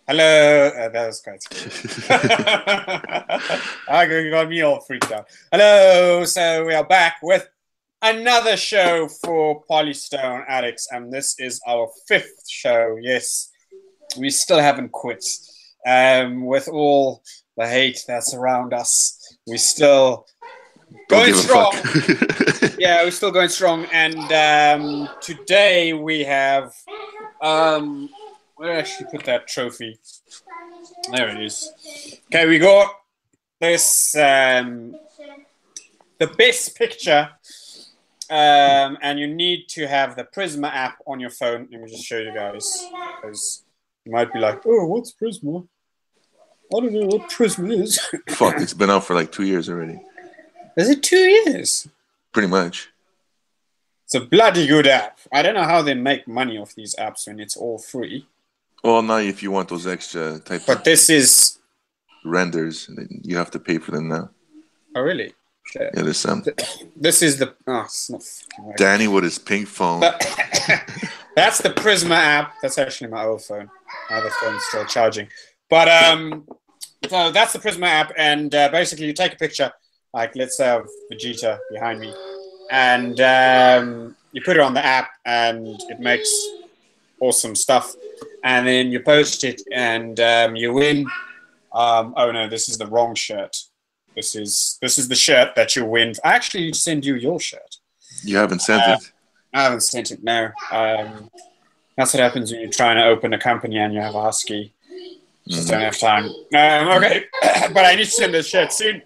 Hello. That was quite scary. I got me all freaked out. Hello. So we are back with another show for Polystone Addicts, and this is our fifth show. Yes, we still haven't quit. With all the hate that's around us, we still going strong. Yeah, we're still going strong. And today we have where did I actually put that trophy? There it is. Okay, we got this the best picture. And you need to have the Prisma app on your phone. Let me just show you guys, because you might be like, "Oh, what's Prisma? I don't know what Prisma is." Fuck, it's been out for like 2 years already. Is it 2 years? Pretty much. It's a bloody good app. I don't know how they make money off these apps when it's all free. Well, now if you want those extra type but this is renders, you have to pay for them now. Oh, really? Yeah, there's some. This is the... Oh, it's not right. Danny with his pink phone. That's the Prisma app. That's actually my old phone. My other phone's still charging. But so that's the Prisma app, and basically you take a picture, like let's say of Vegeta behind me, and you put it on the app, and it makes awesome stuff, and then you post it, and you win. Oh no, this is the wrong shirt. This is the shirt that you win. I actually send you your shirt. You haven't sent it? I haven't sent it, no. That's what happens when you're trying to open a company and you have a husky. Just don't have time. Okay, but I need to send this shirt soon.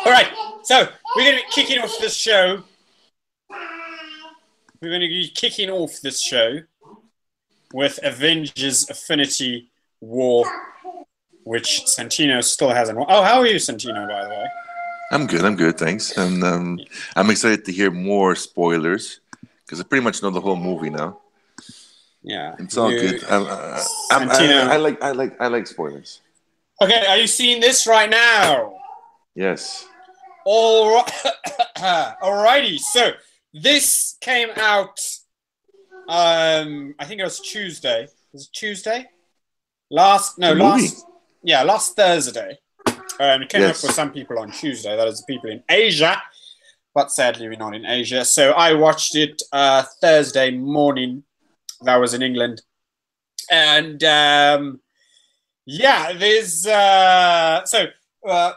All right, so we're going to be kicking off this show. We're going to be kicking off this show with Avengers Affinity War, which Santino still hasn't. Oh, how are you, Santino, by the way? I'm good, thanks. And I'm excited to hear more spoilers because I pretty much know the whole movie now. Yeah, it's all good. I like spoilers. Okay, are you seeing this right now? Yes. All right. Alrighty. So this came out. I think it was Tuesday. Was it Tuesday? Last Thursday. It came up for some people on Tuesday. That is the people in Asia, but sadly we're not in Asia. So I watched it Thursday morning. That was in England, and there's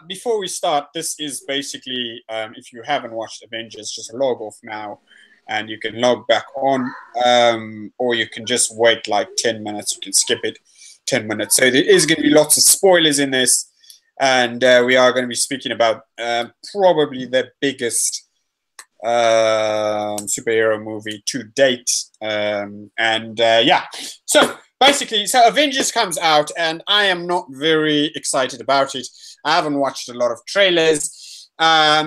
before we start, this is basically if you haven't watched Avengers, just log off now, and you can log back on, or you can just wait like 10 minutes. You can skip it. 10 minutes. So there is going to be lots of spoilers in this, and we are going to be speaking about probably the biggest superhero movie to date. So basically, Avengers comes out, and I am not very excited about it. I haven't watched a lot of trailers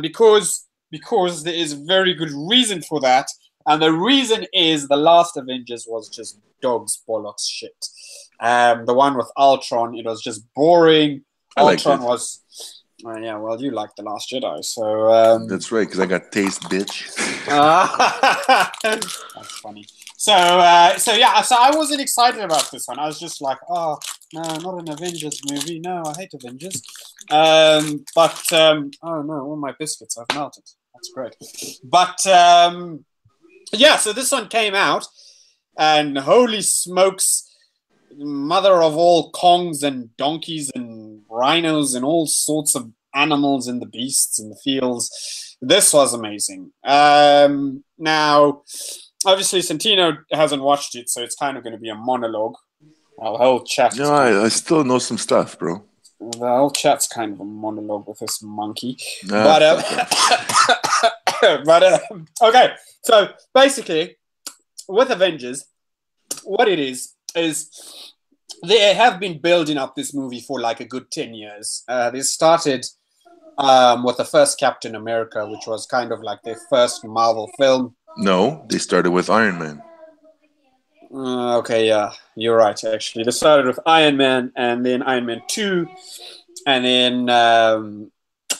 because there is a very good reason for that, and the reason is the last Avengers was just dog's bollocks shit. The one with Ultron, it was just boring. Ultron was... yeah, well, you liked The Last Jedi, so... That's right, because I got taste, bitch. That's funny. So I wasn't excited about this one. I was just like, oh, no, not an Avengers movie. No, I hate Avengers. Oh no, all my biscuits have melted. That's great. But, so this one came out, and holy smokes... mother of all Kongs and donkeys and rhinos and all sorts of animals and the beasts in the fields. This was amazing. Now, obviously, Santino hasn't watched it, so it's kind of going to be a monologue. Our whole chat. No, I still know some stuff, bro. The whole chat's kind of a monologue with this monkey. Okay. So basically, with Avengers, what it is they have been building up this movie for like a good 10 years. They started with the first Captain America, which was kind of like their first Marvel film. No, they started with Iron Man. Okay, yeah, you're right, actually. They started with Iron Man, and then Iron Man 2, and then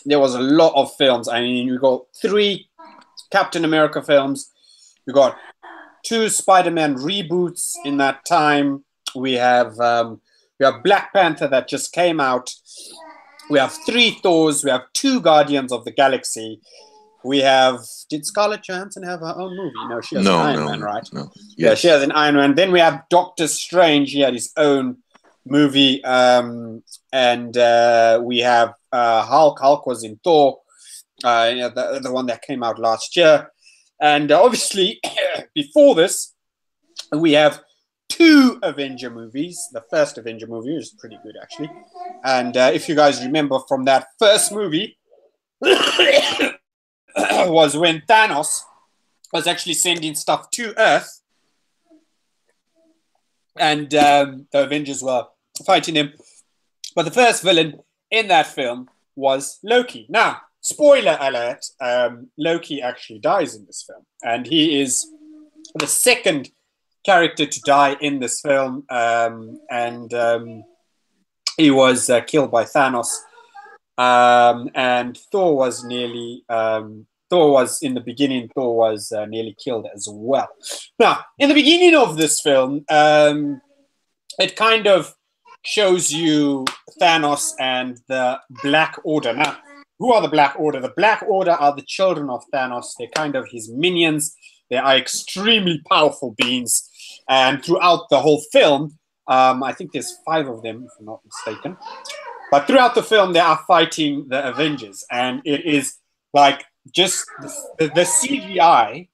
there was a lot of films. I mean, you got 3 Captain America films. You got 2 Spider-Man reboots in that time. We have We have Black Panther that just came out. We have 3 Thors. We have 2 Guardians of the Galaxy. We have. Did Scarlett Johansson have her own movie? No, she has an Iron Man, right? No. Yes. Yeah, she has an Iron Man. Then we have Doctor Strange. He had his own movie. And we have Hulk. Hulk was in Thor, the one that came out last year. And obviously, before this, we have 2 Avenger movies. The first Avenger movie is pretty good, actually. And if you guys remember from that first movie, was when Thanos was actually sending stuff to Earth, and the Avengers were fighting him. But the first villain in that film was Loki. Now, spoiler alert, Loki actually dies in this film, and he is the second character to die in this film, and he was killed by Thanos. And Thor was nearly nearly killed as well. Now, in the beginning of this film, it kind of shows you Thanos and the Black Order. Now, who are the Black Order? The Black Order are the children of Thanos. They're kind of his minions. They are extremely powerful beings. And throughout the whole film, I think there's 5 of them, if I'm not mistaken. But throughout the film, they are fighting the Avengers. And it is like just the CGI,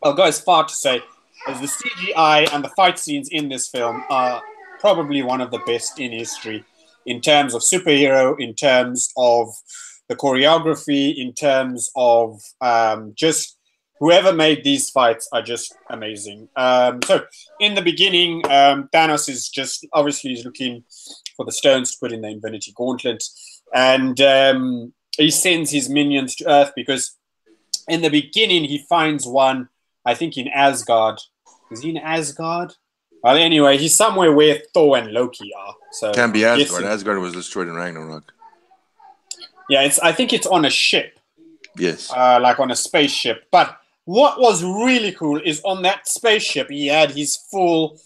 I'll go as far to say, as the CGI and the fight scenes in this film are probably one of the best in history in terms of superhero, in terms of the choreography, in terms of just whoever made these fights are just amazing. So in the beginning, Thanos is just, obviously he's looking for the stones to put in the Infinity Gauntlet. And he sends his minions to Earth because in the beginning he finds one, I think in Asgard. Is he in Asgard? Well, anyway, he's somewhere where Thor and Loki are. So can't be Asgard. Asgard was destroyed in Ragnarok. Yeah, I think it's on a ship. Yes. Like on a spaceship. But what was really cool is on that spaceship, he had his full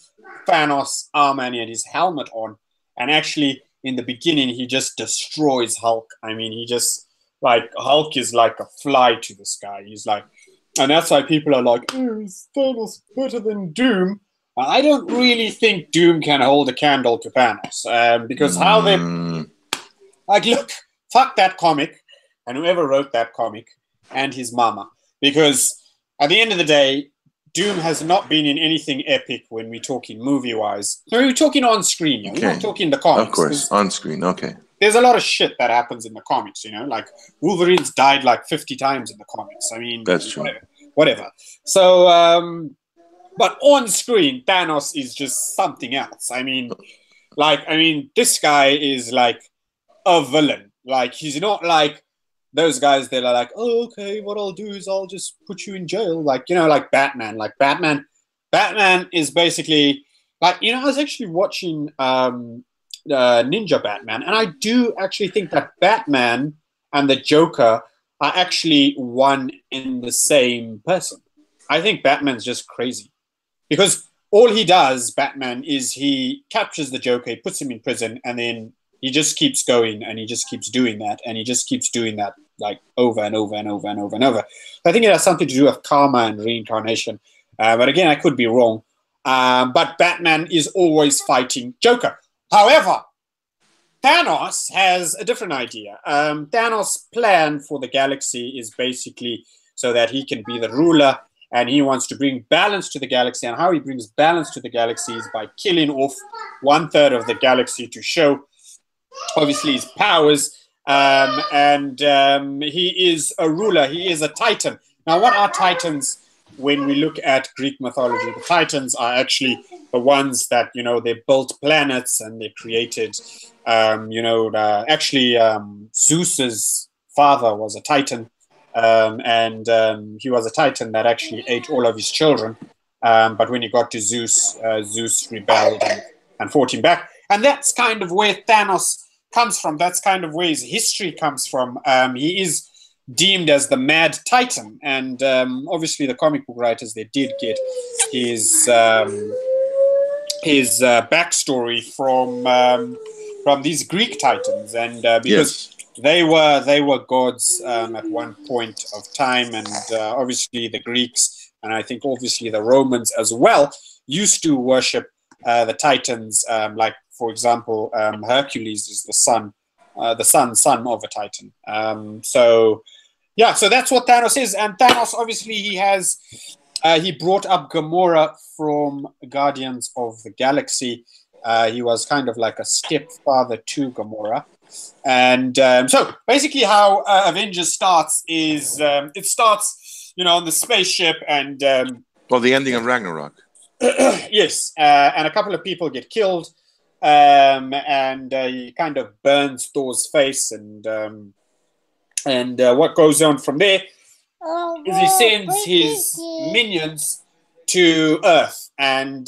Thanos armor and he had his helmet on. And actually, in the beginning, he just destroys Hulk. I mean, he just, like, Hulk is like a fly to this guy. He's like, and that's why people are like, oh, is Thanos better than Doom? I don't really think Doom can hold a candle to Thanos. Because how they, like, look, fuck that comic and whoever wrote that comic and his mama. Because at the end of the day, Doom has not been in anything epic when we're talking movie-wise. So we're talking on screen, you know? We're not talking the comics. Of course, on screen, okay. There's a lot of shit that happens in the comics, you know? Like, Wolverine's died like 50 times in the comics. I mean, that's true. Whatever. So, but on screen, Thanos is just something else. I mean, this guy is like a villain. Like, he's not like those guys that are like, oh, okay, what I'll do is I'll just put you in jail. Like, you know, like Batman. Like, Batman is basically, like, you know, I was actually watching Ninja Batman, and I do actually think that Batman and the Joker are actually one in the same person. I think Batman's just crazy. Because all he does, Batman, is he captures the Joker, he puts him in prison, and then he just keeps going, and he just keeps doing that, and he just keeps doing that, like, over and over and over and over and over. I think it has something to do with karma and reincarnation. But again, I could be wrong. But Batman is always fighting Joker. However, Thanos has a different idea. Thanos' plan for the galaxy is basically so that he can be the ruler, and he wants to bring balance to the galaxy. And how he brings balance to the galaxy is by killing off 1/3 of the galaxy to show, obviously, his powers. He is a ruler. He is a Titan. Now, what are Titans when we look at Greek mythology? The Titans are actually the ones that, you know, they built planets and they created, Zeus's father was a Titan. He was a Titan that actually ate all of his children. But when he got to Zeus, Zeus rebelled and fought him back. And that's kind of where Thanos comes from. That's kind of where his history comes from. He is deemed as the Mad Titan. And obviously the comic book writers, they did get his his backstory from these Greek titans, and because they were gods at one point of time, and obviously the Greeks, and I think obviously the Romans as well, used to worship the titans. Like for example, Hercules is the son of a titan. So that's what Thanos is, and Thanos obviously he brought up Gamora from Guardians of the Galaxy. He was kind of like a stepfather to Gamora. And so basically how Avengers starts is it starts, on the spaceship and... the ending of Ragnarok. Yes, and a couple of people get killed, and he kind of burns Thor's face, and what goes on from there is he sends his minions to Earth, and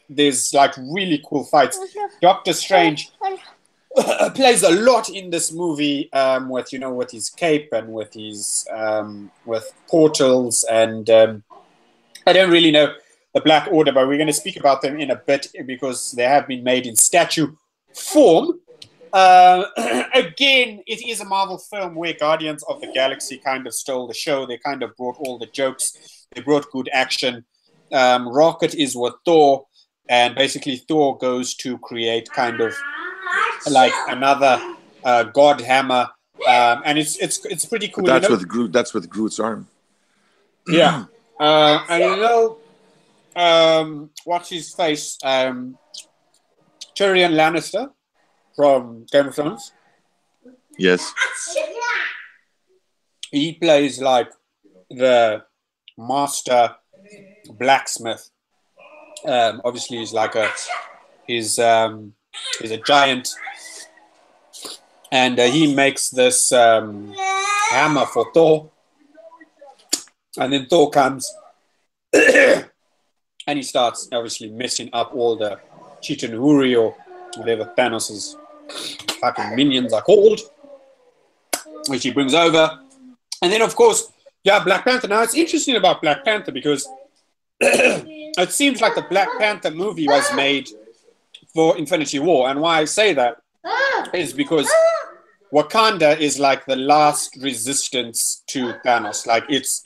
there's like really cool fights. Doctor Strange plays a lot in this movie with his cape and with his with portals, and I don't really know the Black Order, but we're going to speak about them in a bit because they have been made in statue form. Again, it is a Marvel film where Guardians of the Galaxy kind of stole the show. They kind of brought all the jokes. They brought good action. Rocket is with Thor, and basically Thor goes to create kind of like another God Hammer, and it's pretty cool. But that's with Groot. That's with Groot's arm. Yeah, and what's his face? Tyrion Lannister from Game of Thrones. Yes. He plays like the master blacksmith. Obviously, he's like he's a giant, and he makes this hammer for Thor, and then Thor comes. And he starts obviously messing up all the Chitanhuri or whatever Thanos' fucking minions are called, which he brings over. And then, of course, Black Panther. Now, it's interesting about Black Panther because it seems like the Black Panther movie was made for Infinity War. And why I say that is because Wakanda is like the last resistance to Thanos. Like, it's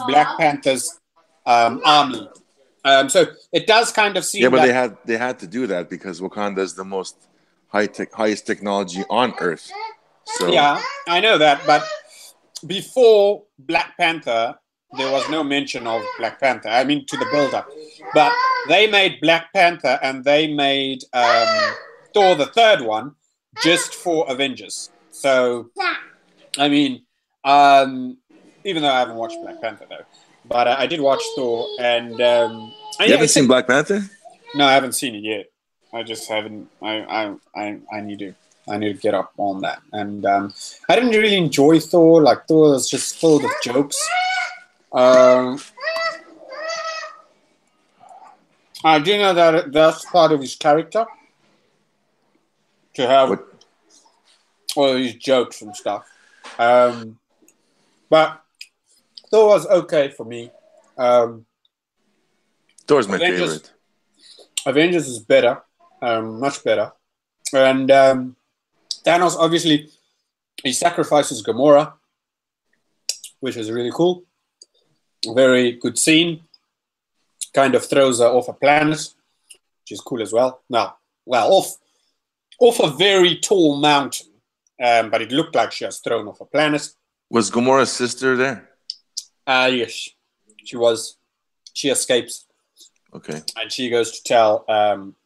Black Panther's army. So it does kind of seem. Yeah, but they had to do that because Wakanda is the most highest technology on Earth. So yeah, I know that, but before Black Panther, there was no mention of Black Panther. I mean, to the build-up, but they made Black Panther and they made Thor the third one just for Avengers. So, I mean, even though I haven't watched Black Panther though. But I did watch Thor, and you haven't seen Black Panther? No, I haven't seen it yet. I just haven't. I need to get up on that. And I didn't really enjoy Thor. Like Thor was just full of jokes. I do know that that's part of his character to have all these jokes and stuff. But Thor was okay for me. Thor's my favorite. Avengers is better, much better. And Thanos, obviously, he sacrifices Gamora, which is really cool. Very good scene. Kind of throws her off a planet, which is cool as well. Off a very tall mountain, but it looked like she was thrown off a planet. Was Gamora's sister there? Yes, she was. She escapes. Okay. And she goes to tell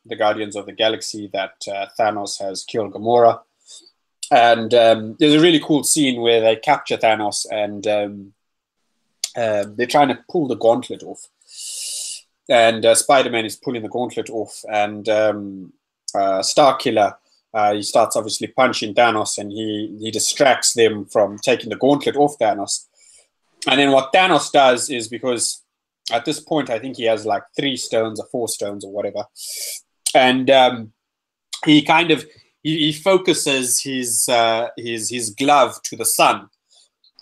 the Guardians of the Galaxy that Thanos has killed Gamora. And there's a really cool scene where they capture Thanos and they're trying to pull the gauntlet off. And Spider-Man is pulling the gauntlet off. And Starkiller, he starts obviously punching Thanos, and he distracts them from taking the gauntlet off Thanos. And then what Thanos does is, because at this point I think he has like 3 stones or 4 stones or whatever, and he kind of he focuses his glove to the sun,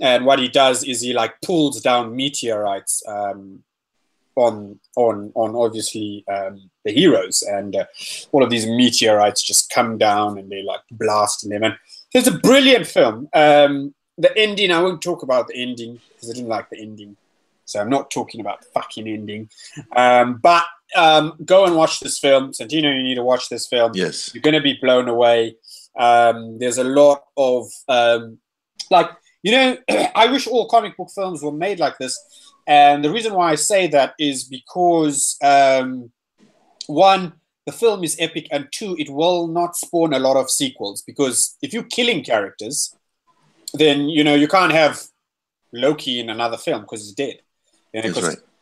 and what he does is he like pulls down meteorites on obviously the heroes, and all of these meteorites just come down and they like blast them. And it's a brilliant film. The ending, I won't talk about the ending because I didn't like the ending, so I'm not talking about the fucking ending. But go and watch this film, Santino. You need to watch this film. Yes, you're going to be blown away. There's a lot of I wish all comic book films were made like this. And the reason why I say that is because, one, the film is epic, and two, it will not spawn a lot of sequels. Because if you're killing characters, then, you can't have Loki in another film because he's dead.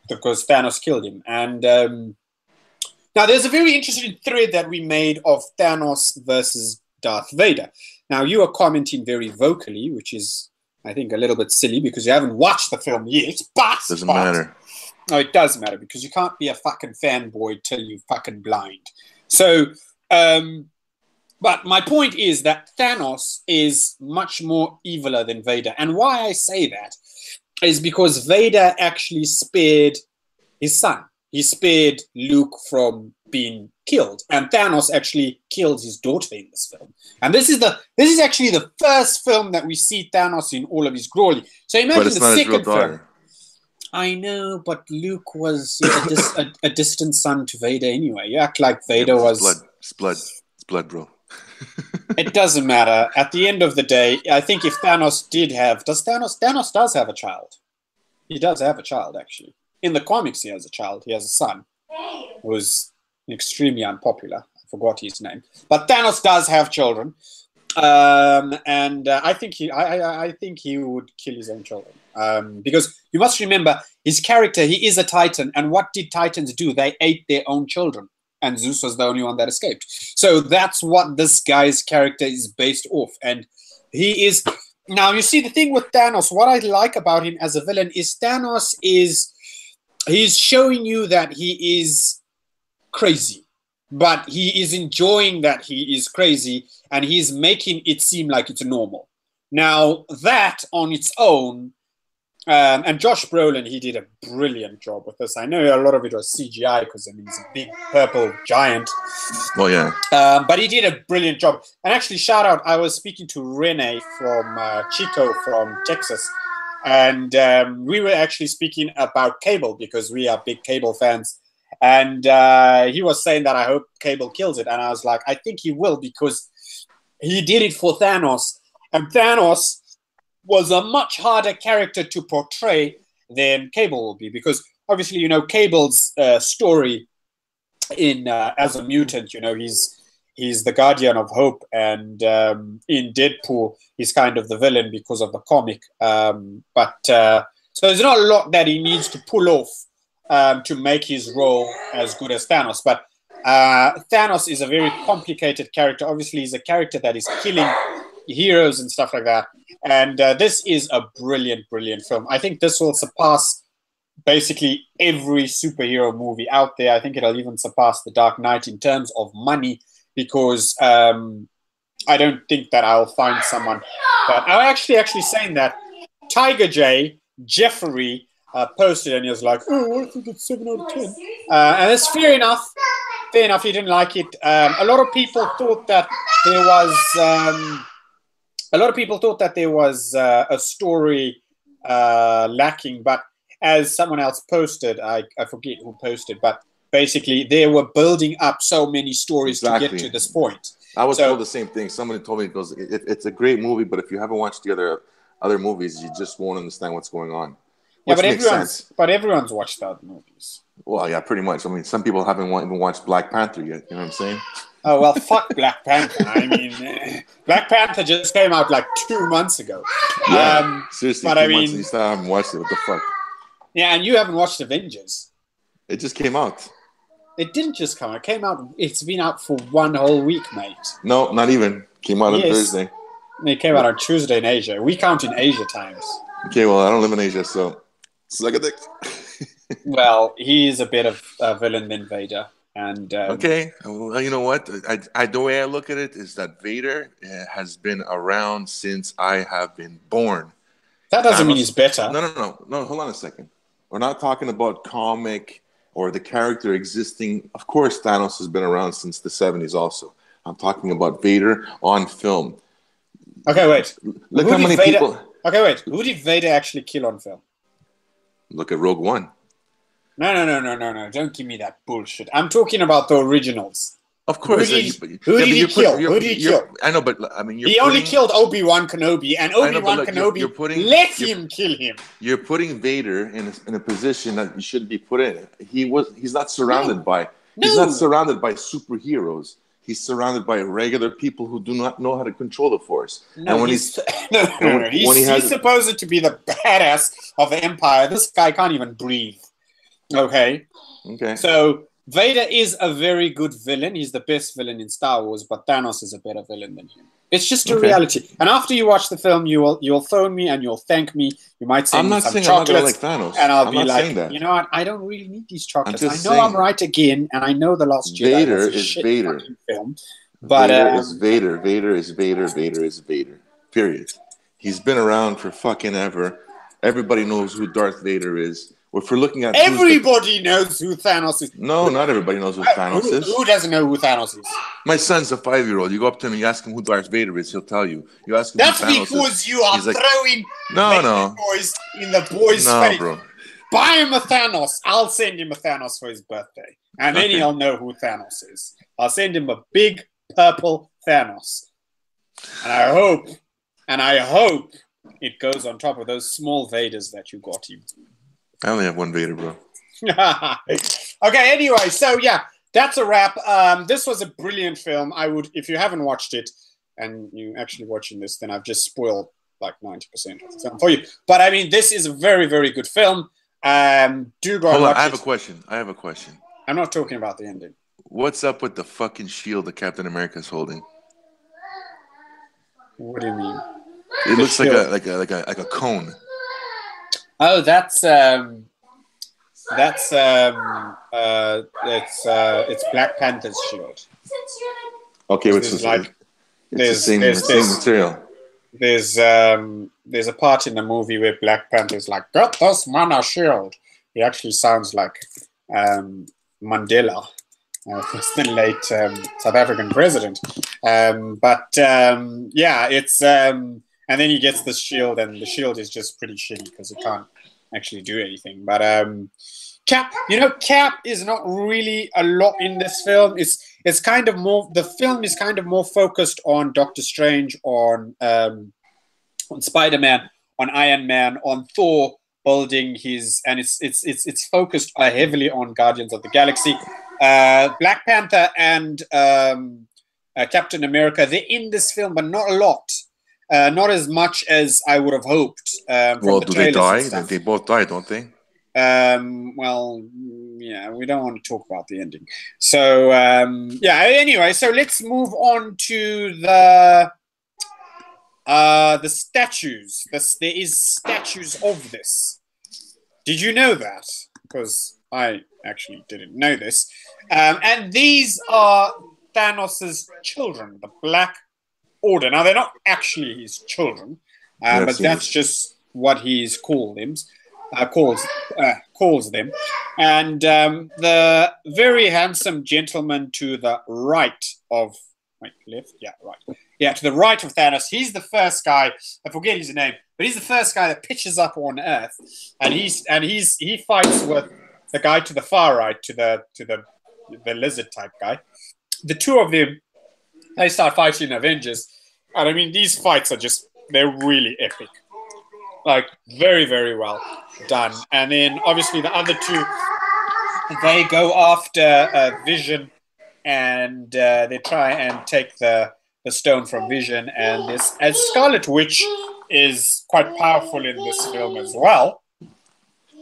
Because Thanos killed him. And now there's a very interesting thread that we made of Thanos versus Darth Vader. Now, you are commenting very vocally, which is, I think, a little bit silly because you haven't watched the film yet. But doesn't matter. No, it does matter because you can't be a fucking fanboy till you're fucking blind. So, but my point is that Thanos is much more eviler than Vader. And why I say that is because Vader actually spared his son. He spared Luke from being killed, and Thanos actually killed his daughter in this film. And this is actually the first film that we see Thanos in all of his glory. So imagine the second film. I know, but Luke was a distant son to Vader anyway. You act like Vader was blood. It's blood, bro. It doesn't matter. At the end of the day, I think if Thanos Thanos does have a child. He does have a child, actually. In the comics, he has a child. He has a son who's extremely unpopular. I forgot his name. But Thanos does have children. And I think he would kill his own children. Because you must remember, his character, he is a Titan. And what did Titans do? They ate their own children. And Zeus was the only one that escaped. So that's what this guy's character is based off. And he is... Now, you see, the thing with Thanos, what I like about him as a villain is Thanos is... He's showing you that he is crazy, but he is enjoying that he is crazy, and he's making it seem like it's normal. Now, that on its own, and Josh Brolin, he did a brilliant job with this. I know a lot of it was CGI because, I mean, he's a big purple giant. Oh, yeah. But he did a brilliant job. And actually, shout out, I was speaking to Rene from Chico from Texas. And we were actually speaking about Cable because we are big Cable fans. And he was saying that I hope Cable kills it. And I was like, I think he will because he did it for Thanos. And Thanos was a much harder character to portray than Cable will be. Because obviously, Cable's story in as a mutant, he's the guardian of hope, and in Deadpool, he's kind of the villain because of the comic. So there's not a lot that he needs to pull off to make his role as good as Thanos. But Thanos is a very complicated character. Obviously, he's a character that is killing heroes and stuff like that. And this is a brilliant, brilliant film. I think this will surpass basically every superhero movie out there. I think it'll even surpass The Dark Knight in terms of money. Because I don't think that I'll find someone that... I'm actually saying that Tiger J, Jeffrey, posted and he was like, oh, I think it's 7 out of 10. And it's fair enough. Fair enough, he didn't like it. A lot of people thought that there was... a story lacking, but as someone else posted, I forget who posted, but basically, they were building up so many stories to get to this point. I was told the same thing. Somebody told me it's a great movie, but if you haven't watched the other movies, you just won't understand what's going on. Yeah, but everyone's watched the other movies. Well, yeah, pretty much. I mean, some people haven't even watched Black Panther yet. You know what I'm saying? Oh, well, fuck Black Panther. I mean, Black Panther just came out like 2 months ago. Yeah, seriously, but 2 I mean, months and you still haven't watched it. What the fuck? Yeah, and you haven't watched Avengers. It just came out. It didn't just come out. It came out. It's been out for 1 whole week, mate. No, not even. Came out on Thursday. It came out on Tuesday in Asia. We count in Asia times. Okay, well, I don't live in Asia, so suck a dick. Well, he is a bit of a villain than Vader. And okay, well, you know what? The way I look at it is that Vader has been around since I have been born. That doesn't mean he's better. No. Hold on a second. We're not talking about comic or the character existing. Of course, Thanos has been around since the 70s also. I'm talking about Vader on film. Okay, wait. Look how many people... Okay, wait. Who did Vader actually kill on film? Look at Rogue One. No. Don't give me that bullshit. I'm talking about the originals. Of course. Who did he kill? I know, but I mean, he only killed Obi-Wan Kenobi, and Obi-Wan Kenobi let him kill him. You're putting Vader in a position that he shouldn't be put in. He's not surrounded by superheroes. He's surrounded by regular people who do not know how to control the Force. No, and when he's supposed to be the badass of the Empire. This guy can't even breathe. Okay. So Vader is a very good villain. He's the best villain in Star Wars, but Thanos is a better villain than him. It's just a reality. And after you watch the film, you'll phone me and you'll thank me. You might send me some chocolates, I'm not like Thanos. And I'll be like, you know what? I don't really need these chocolates. I know I'm right again, and I know The Last Jedi was a shit fucking film. But Vader is Vader. Vader is Vader. Vader is Vader. Period. He's been around for fucking ever. Everybody knows who Darth Vader is. If we're looking at everybody knows who Thanos is. No, not everybody knows who Thanos is. Who doesn't know who Thanos is? My son's a 5-year-old. You go up to him, you ask him who Darth Vader is, he'll tell you. You ask him That's who Thanos because you are throwing boys in the boys' face. Bro. Buy him a Thanos. I'll send him a Thanos for his birthday, and then he'll know who Thanos is. I'll send him a big purple Thanos, and I hope it goes on top of those small Vaders that you got him. I only have one Vader, bro. Okay, anyway, so yeah, that's a wrap. This was a brilliant film. I would, if you haven't watched it and you're actually watching this, then I've just spoiled like 90% of the film for you. But I mean, this is a very, very good film. Do go and watch it. I have a question. I'm not talking about the ending. What's up with the fucking shield that Captain America's holding? What do you mean? It looks like a cone. Oh, it's Black Panther's shield. Okay, it's the same material. There's a part in the movie where Black Panther's like, "Get this man a shield." He actually sounds like Mandela, the late South African president. Yeah, it's and then he gets this shield, and the shield is just pretty shitty because it can't actually do anything. But Cap is not really a lot in this film. It's kind of more, the film is kind of more focused on Doctor Strange, on Spider-Man, on Iron Man, on Thor building his, and it's focused heavily on Guardians of the Galaxy. Black Panther and Captain America, they're in this film, but not a lot. Not as much as I would have hoped. Well, do they die? They both die, don't they? Well, yeah, we don't want to talk about the ending. So, yeah, anyway, so let's move on to the statues. There is statues of this. Did you know that? Because I actually didn't know this. And these are Thanos' children, the Black Order. Now, they're not actually his children, but that's just what he's called them. Calls them. And the very handsome gentleman to the right of... Wait, left? Yeah, right. Yeah, to the right of Thanos. He's the first guy. I forget his name, but he's the first guy that pitches up on Earth, and he fights with the guy to the far right, to the lizard type guy. The two of them, they start fighting Avengers, and I mean, these fights are they're really epic, like very, very well done. And then obviously the other two, they go after Vision, and they try and take the stone from Vision. And this, as Scarlet Witch is quite powerful in this film as well.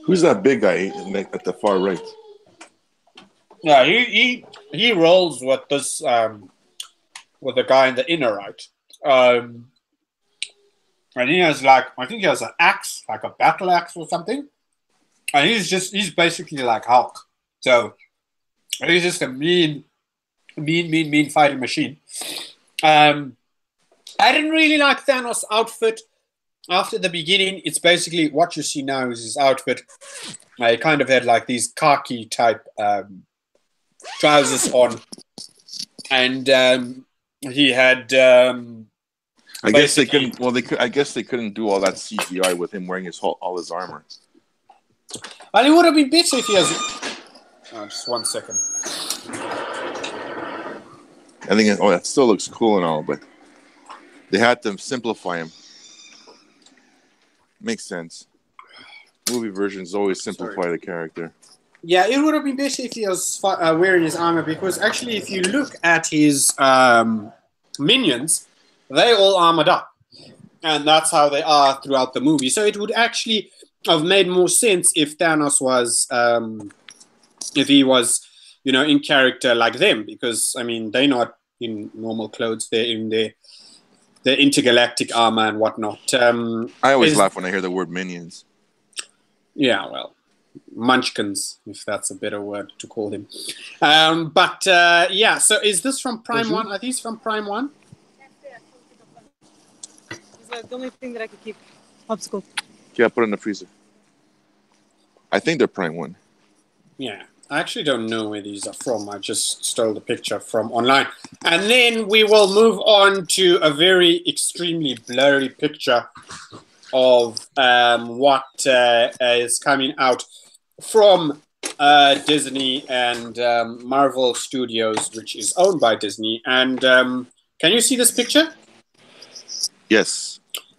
Who's that big guy at the far right? Yeah, he rolls with this with the guy in the inner right, and he has I think he has an axe, like a battle axe or something, and he's basically like Hulk. So he's just a mean fighting machine. I didn't really like Thanos' outfit. after the beginning, it's basically what you see now is his outfit. He kind of had like these khaki type trousers on, and he had. I guess they couldn't. Well, I guess they couldn't do all that CGI with him wearing all his armor. And it would have been better if he has. Oh, just 1 second. I think. That still looks cool and all, but they had to simplify him. Makes sense. Movie versions always simplify the character. Yeah, it would have been better if he was wearing his armor, because actually, if you look at his minions, they all armored up, and that's how they are throughout the movie. So it would actually have made more sense if Thanos was, if he was, in character like them, because I mean they're not in normal clothes; they're in their intergalactic armor and whatnot. I always laugh when I hear the word minions. Yeah, well, munchkins, if that's a better word to call him. Yeah, so is this from Prime 1? Are these from Prime 1? It's the only thing that I could keep. Popsicle. Yeah, put it in the freezer. I think they're Prime 1. Yeah, I actually don't know where these are from. I just stole the picture from online. And then we will move on to a very extremely blurry picture of what is coming out from Disney and Marvel Studios, which is owned by Disney. And can you see this picture? Yes.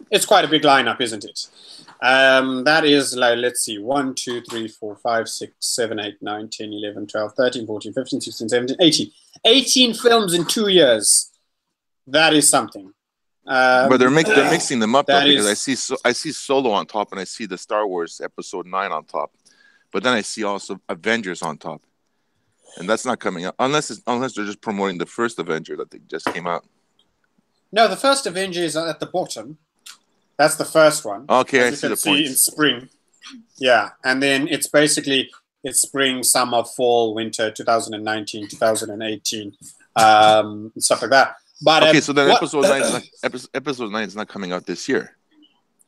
It's quite a big lineup, isn't it? That is, like, let's see, 1, 2, 3, 4, 5, 6, 7, 8, 9, 10, 11, 12, 13, 14, 15, 16, 17, 18. 18 films in 2 years. That is something. But they're mixing them up, though, because I see Solo on top, and I see the Star Wars Episode 9 on top. But then I see also Avengers on top. And that's not coming out, unless they're just promoting the first Avenger that they just came out. No, the first Avenger is at the bottom. That's the first one. Okay, I see the point. In spring. Yeah, and then it's basically spring, summer, fall, winter, 2019, 2018, stuff like that. But okay, so then episode 9 is not coming out this year.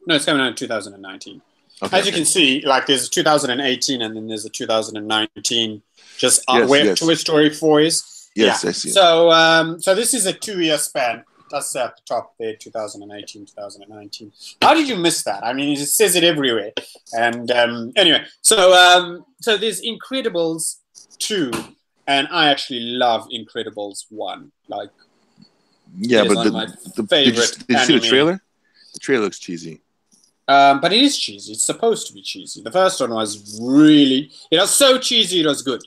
No, it's coming out in 2019. Okay, As you can see, like there's a 2018 and then there's a 2019. Just yes. Toy Story 4 is. Yes, yeah. I see. So this is a 2-year span. That's at the top there, 2018, 2019. How did you miss that? I mean, it says it everywhere. And anyway, so there's Incredibles 2, and I actually love Incredibles 1. Like, yeah, but did you see the trailer? The trailer looks cheesy. But it is cheesy. It's supposed to be cheesy. The first one was really, it was so cheesy it was good.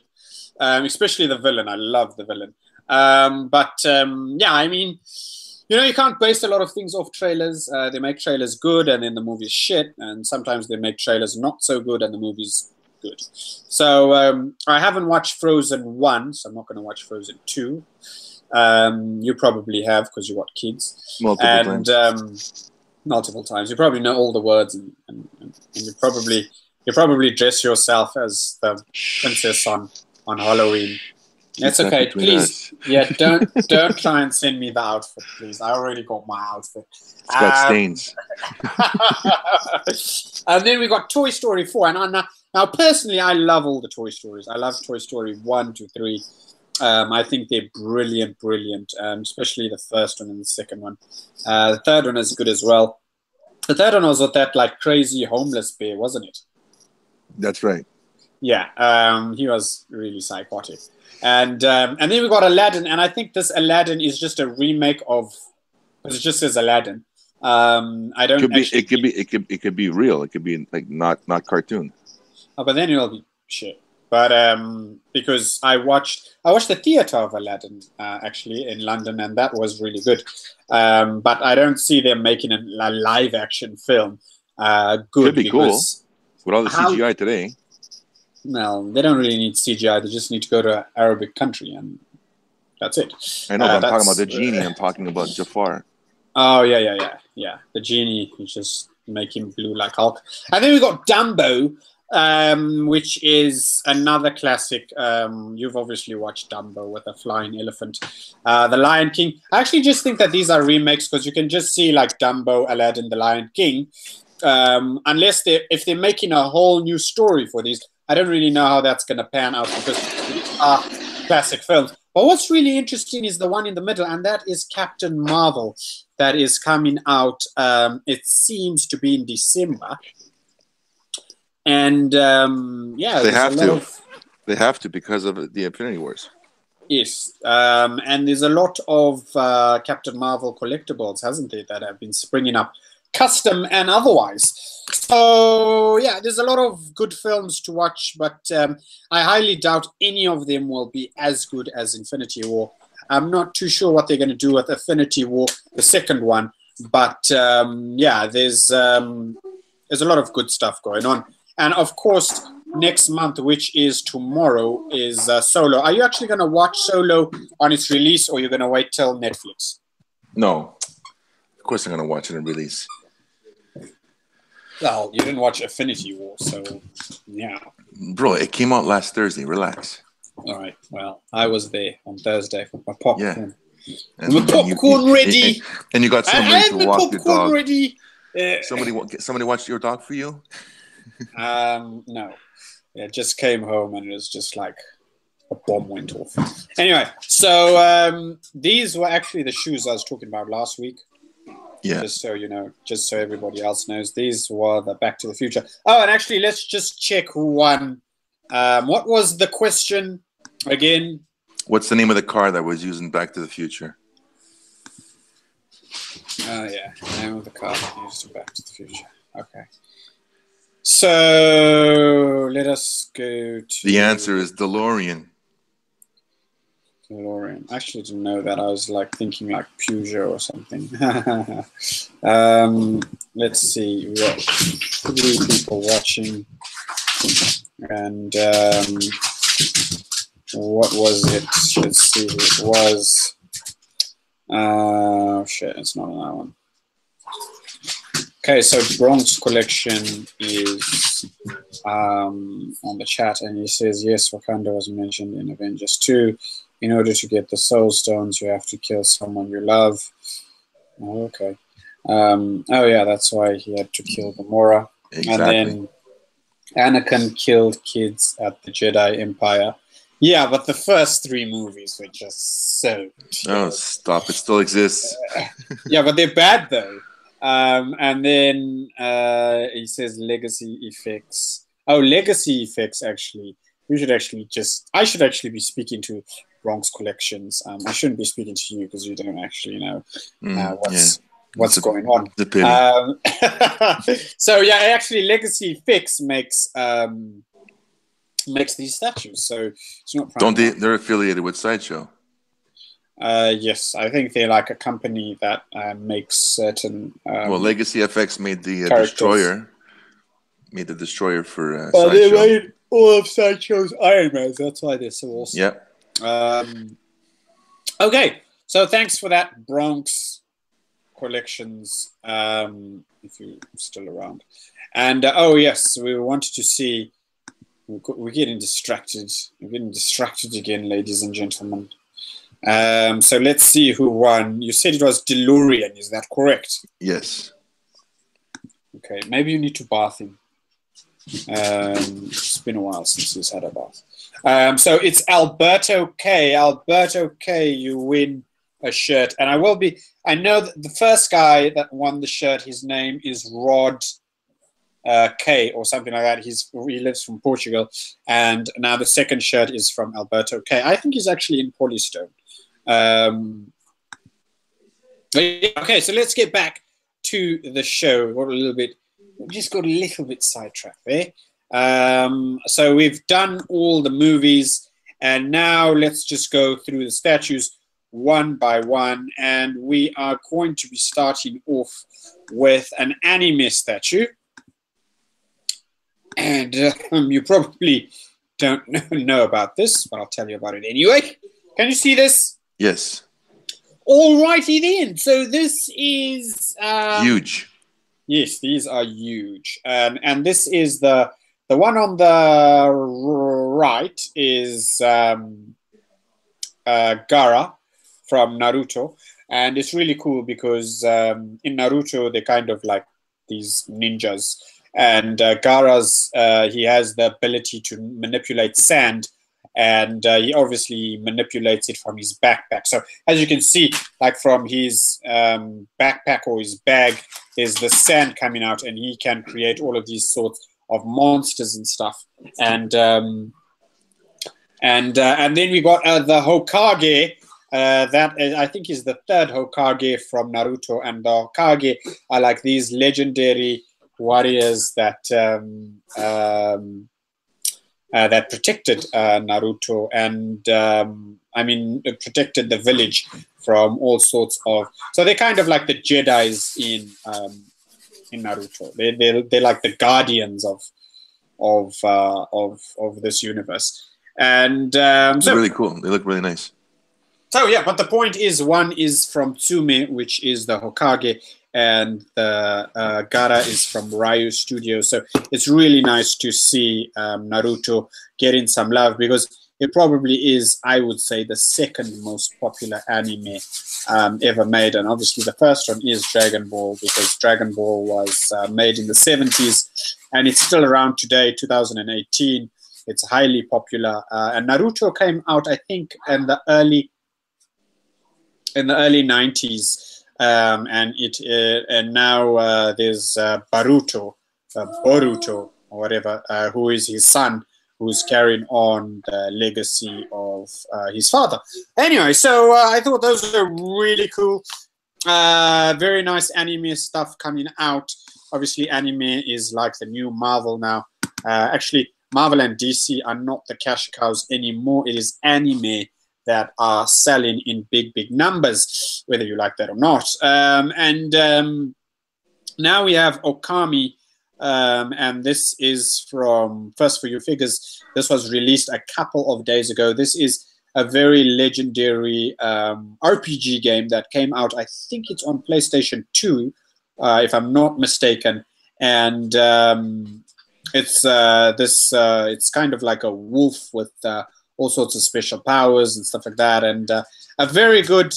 Especially the villain. I love the villain. Yeah, I mean, you can't base a lot of things off trailers. They make trailers good and then the movie's shit. And sometimes they make trailers not so good and the movie's good. So I haven't watched Frozen 1, so I'm not going to watch Frozen 2. You probably have because you got kids. Multiple times. Multiple times. You probably know all the words and you probably dress yourself as the princess on Halloween. It's okay. Please, don't try and send me the outfit, please. I already got my outfit. It's got stains. And then we got Toy Story 4. And now, personally, I love all the Toy Stories. I love Toy Story 1, 2, 3. I think they're brilliant, especially the first one and the second one. The third one is good as well. The third one was with that like crazy homeless bear, wasn't it? That's right. Yeah, he was really psychotic. And then we got Aladdin, and I think this Aladdin is just a remake of, because it just says Aladdin. I don't. It could be real. It could be like not cartoon. Oh, but then it'll be shit. But because I watched the theater of Aladdin actually in London, and that was really good. But I don't see them making a live action film. Good. Could be cool with all the CGI today. No, they don't really need CGI. They just need to go to an Arabic country, and that's it. I know. But I'm talking about the genie. I'm talking about Jafar. Oh yeah. The genie, you just make him blue like Hulk. And then we got Dumbo. which is another classic. You've obviously watched Dumbo with a flying elephant. The Lion King. I actually just think that these are remakes because you can just see like Dumbo, Aladdin, The Lion King. Unless if they're making a whole new story for these, I don't really know how that's going to pan out because these are classic films. But what's really interesting is the one in the middle, and that is Captain Marvel, that is coming out. It seems to be in December. And yeah, they have to. They have to because of the Infinity Wars. Yes, and there's a lot of Captain Marvel collectibles, hasn't there, that have been springing up, custom and otherwise. So yeah, there's a lot of good films to watch, but I highly doubt any of them will be as good as Infinity War. I'm not too sure what they're going to do with Infinity War, the second one, but yeah, there's a lot of good stuff going on. And of course, next month, which is tomorrow, is Solo. Are you actually going to watch Solo on its release, or you're going to wait till Netflix? No. Of course I'm going to watch it on release. Well, you didn't watch Infinity War, so yeah. Bro, it came out last Thursday. Relax. All right. Well, I was there on Thursday with my popcorn. Yeah. And the popcorn ready. And you got somebody to walk your dog. Ready. Somebody watched your dog for you? No. Yeah, just came home and it was just like a bomb went off. Anyway, so these were actually the shoes I was talking about last week. Yeah. Just so you know, just so everybody else knows, these were the Back to the Future. Oh, and actually, let's just check who won. What was the question again? What's the name of the car that was used in Back to the Future? Oh, yeah. Name of the car used in Back to the Future. Okay. So let us go to... The answer is DeLorean. DeLorean. I actually didn't know that. I was like thinking like Peugeot or something. Let's see. We got 3 people watching. And what was it? Let's see who it was. Oh, shit. It's not on that one. Okay, so Bronx Collection is on the chat, and he says, yes, Wakanda was mentioned in Avengers 2. In order to get the Soul Stones, you have to kill someone you love. Oh, okay. Oh, yeah, that's why he had to kill Gamora. Exactly. And then Anakin killed kids at the Jedi Empire. Yeah, but the first 3 movies were just so... Oh, stop. It still exists. Yeah, but they're bad, though. And then he says legacy effects. Oh, legacy effects, actually. We should actually I should actually be speaking to Bronx Collections. I shouldn't be speaking to you because you don't actually know what's going on. So yeah, actually, legacy effects makes these statues. So it's not. They're affiliated with Sideshow? Yes, I think they're like a company that makes certain. Well, Legacy FX made the Destroyer. Made the Destroyer for Sideshow. They made all of Sideshow's Iron Man. That's why they're so awesome. Yeah. Okay, so thanks for that, Bronx Collections. If you're still around, and oh yes, we wanted to see. We're getting distracted. We're getting distracted again, ladies and gentlemen. So let's see who won. You said it was DeLorean, is that correct? Yes. Okay, maybe you need to bath him. It's been a while since he's had a bath. So it's Alberto K. Alberto K, you win a shirt. And I know that the first guy that won the shirt, his name is Rod K or something like that. He lives from Portugal. And now the second shirt is from Alberto K. I think he's actually in Polystone. Okay, so let's get back to the show. We just got a little bit sidetracked there. So we've done all the movies, and now let's just go through the statues one by one, and we are going to be starting off with an anime statue. And you probably don't know about this, but I'll tell you about it anyway. Can you see this? Yes. All righty then. So this is... huge. Yes, these are huge. And this is the The one on the right is Gaara from Naruto, and it's really cool because in Naruto they're kind of like these ninjas, and Gaara's he has the ability to manipulate sand, and he obviously manipulates it from his backpack. So as you can see, like from his backpack or his bag, there's the sand coming out, and he can create all of these sorts of monsters and stuff. And then we got the Hokage. That I think is the third Hokage from Naruto, and the Hokage are like these legendary warriors that that protected Naruto, and I mean protected the village from all sorts of. So they're kind of like the Jedi's in Naruto. They're like the guardians of this universe, and so really cool. They look really nice. So yeah, but the point is, one is from Tsume, which is the Hokage, and the Gaara is from Ryu Studios. So it's really nice to see Naruto getting some love, because it probably is, I would say, the second most popular anime ever made. And obviously the first one is Dragon Ball, because Dragon Ball was made in the 70s, and it's still around today, 2018. It's highly popular. And Naruto came out, I think, in the early 90s, and now there's Boruto, or whatever, who is his son, who's carrying on the legacy of his father. Anyway, so I thought those were really cool. Very nice anime stuff coming out. Obviously, anime is like the new Marvel now. Actually, Marvel and DC are not the cash cows anymore. It is anime that are selling in big numbers, whether you like that or not. Now we have Okami, and this is from First For Your Figures. This was released a couple of days ago. This is a very legendary RPG game that came out, I think it's on PlayStation 2, if I'm not mistaken. And it's kind of like a wolf with all sorts of special powers and stuff like that, and a very good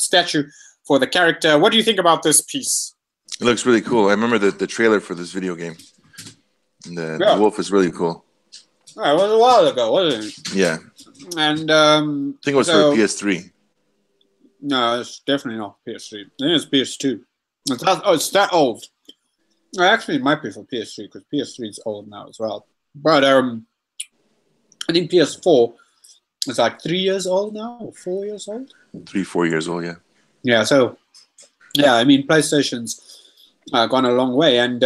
statue for the character. What do you think about this piece? It looks really cool. I remember the trailer for this video game. And the wolf is really cool. It was a while ago, wasn't it? Yeah. And I think it was for PS3. No, it's definitely not PS3. I think it's PS2. It's that old. Actually, it might be for PS3, because PS3 is old now as well. But I think PS4 is like 3 years old now, or 4 years old. 3-4 years old, yeah. Yeah. So, yeah, I mean, PlayStation's gone a long way, and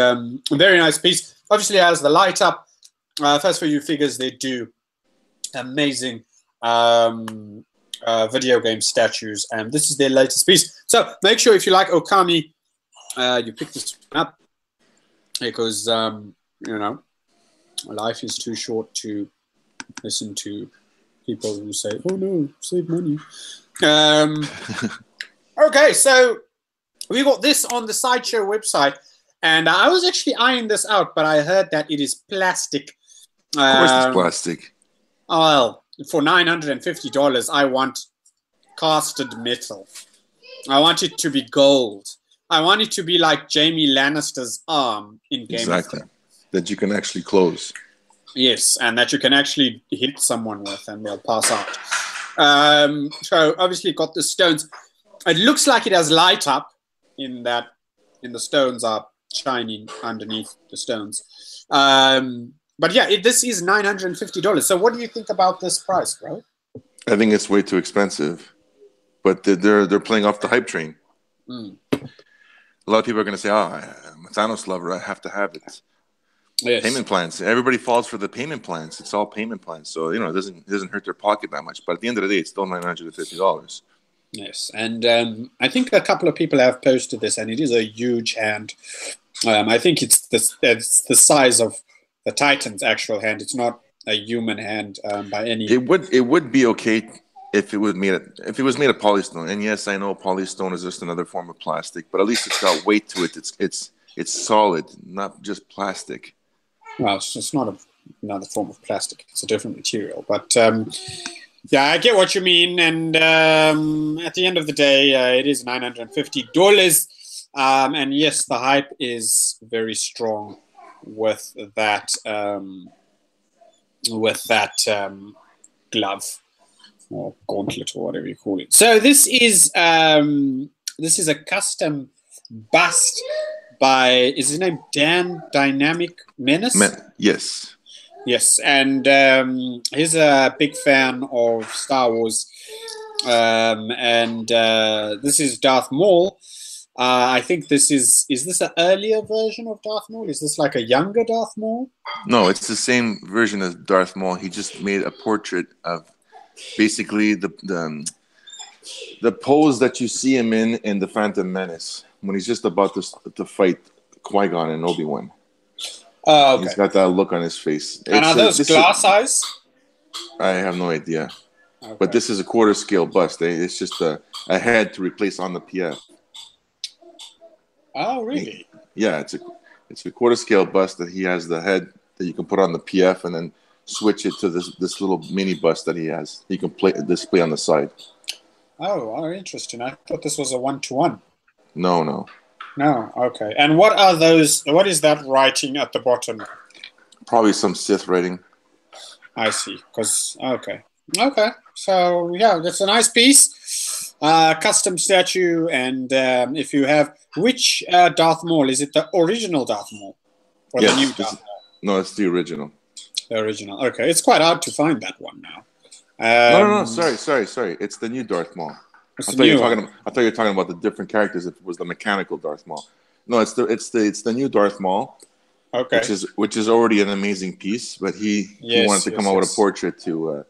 very nice piece. Obviously, it has the light up. First For You Figures, they do amazing video game statues, and this is their latest piece. So make sure if you like Okami, you pick this up, because you know, life is too short to listen to people who say, "Oh no, save money." Okay, so we got this on the Sideshow website, and I was actually eyeing this out, but I heard that it is plastic. Of course, it's plastic. Well, for $950, I want casted metal. I want it to be gold. I want it to be like Jaime Lannister's arm in Game of Thrones. That you can actually close. Yes, and that you can actually hit someone with and they'll pass out. So obviously got the stones. It looks like it has light up in that the stones are shining underneath the stones. But yeah, this is $950. So what do you think about this price, bro? I think it's way too expensive. But they're playing off the hype train. Mm. A lot of people are going to say, I'm a Thanos lover, I have to have it. Yes. Payment plans. Everybody falls for the payment plans. It's all payment plans. So, you know, it doesn't hurt their pocket that much. But at the end of the day, it's still $950. Yes. And I think a couple of people have posted this, and it is a huge hand. I think it's the size of the Titan's actual hand. It's not a human hand by any. It would be okay if it was made of polystone. And yes, I know polystone is just another form of plastic, but at least it's got weight to it. It's solid, not just plastic. Well, it's not another form of plastic. It's a different material. But yeah, I get what you mean. And at the end of the day, it is $950. And yes, the hype is very strong with that glove or gauntlet or whatever you call it. So this is a custom bust by, is his name Dan Dynamic Menace? Yes. Yes, and he's a big fan of Star Wars. And this is Darth Maul. I think this is this an earlier version of Darth Maul? Is this like a younger Darth Maul? No, it's the same version as Darth Maul. He just made a portrait of basically the pose that you see him in The Phantom Menace when he's just about to fight Qui-Gon and Obi-Wan. Oh, okay. He's got that look on his face. And are those glass eyes? I have no idea. Okay. But this is a quarter scale bust. It's just a head to replace on the PF. Oh, really? Yeah, it's a quarter scale bust that he has the head that you can put on the PF and then switch it to this little mini bust that he has. He can display on the side. Oh, interesting. I thought this was a 1-to-1. No. No, okay. And what are those? What is that writing at the bottom? Probably some Sith writing. I see. Okay. So yeah, that's a nice piece, custom statue. And if you have, which Darth Maul, is it the original Darth Maul or the new Darth Maul? No, it's the original. The original. Okay, it's quite hard to find that one now. No. Sorry. It's the new Darth Maul. I thought you were talking about the different characters. If it was the mechanical Darth Maul. No, it's the new Darth Maul. Okay. Which is already an amazing piece, but he wanted to come out with a portrait to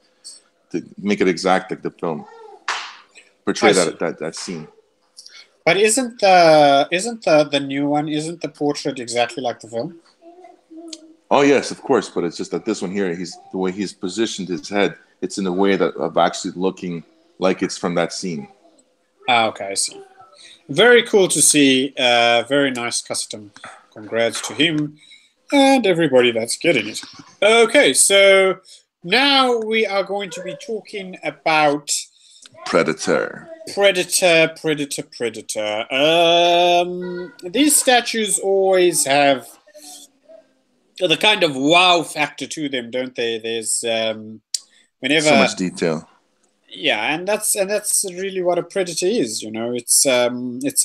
make it exact like the film, portray that scene. But isn't the new one? Isn't the portrait exactly like the film? Oh yes, of course. But it's just that this one here, the way he's positioned his head, it's in a way that of actually looking like it's from that scene. Okay, I see. Very cool to see. Very nice custom. Congrats to him and everybody that's getting it. Okay, so now we are going to be talking about Predator. These statues always have the kind of wow factor to them, don't they? There's whenever so much detail. Yeah, and that's really what a Predator is. You know, it's a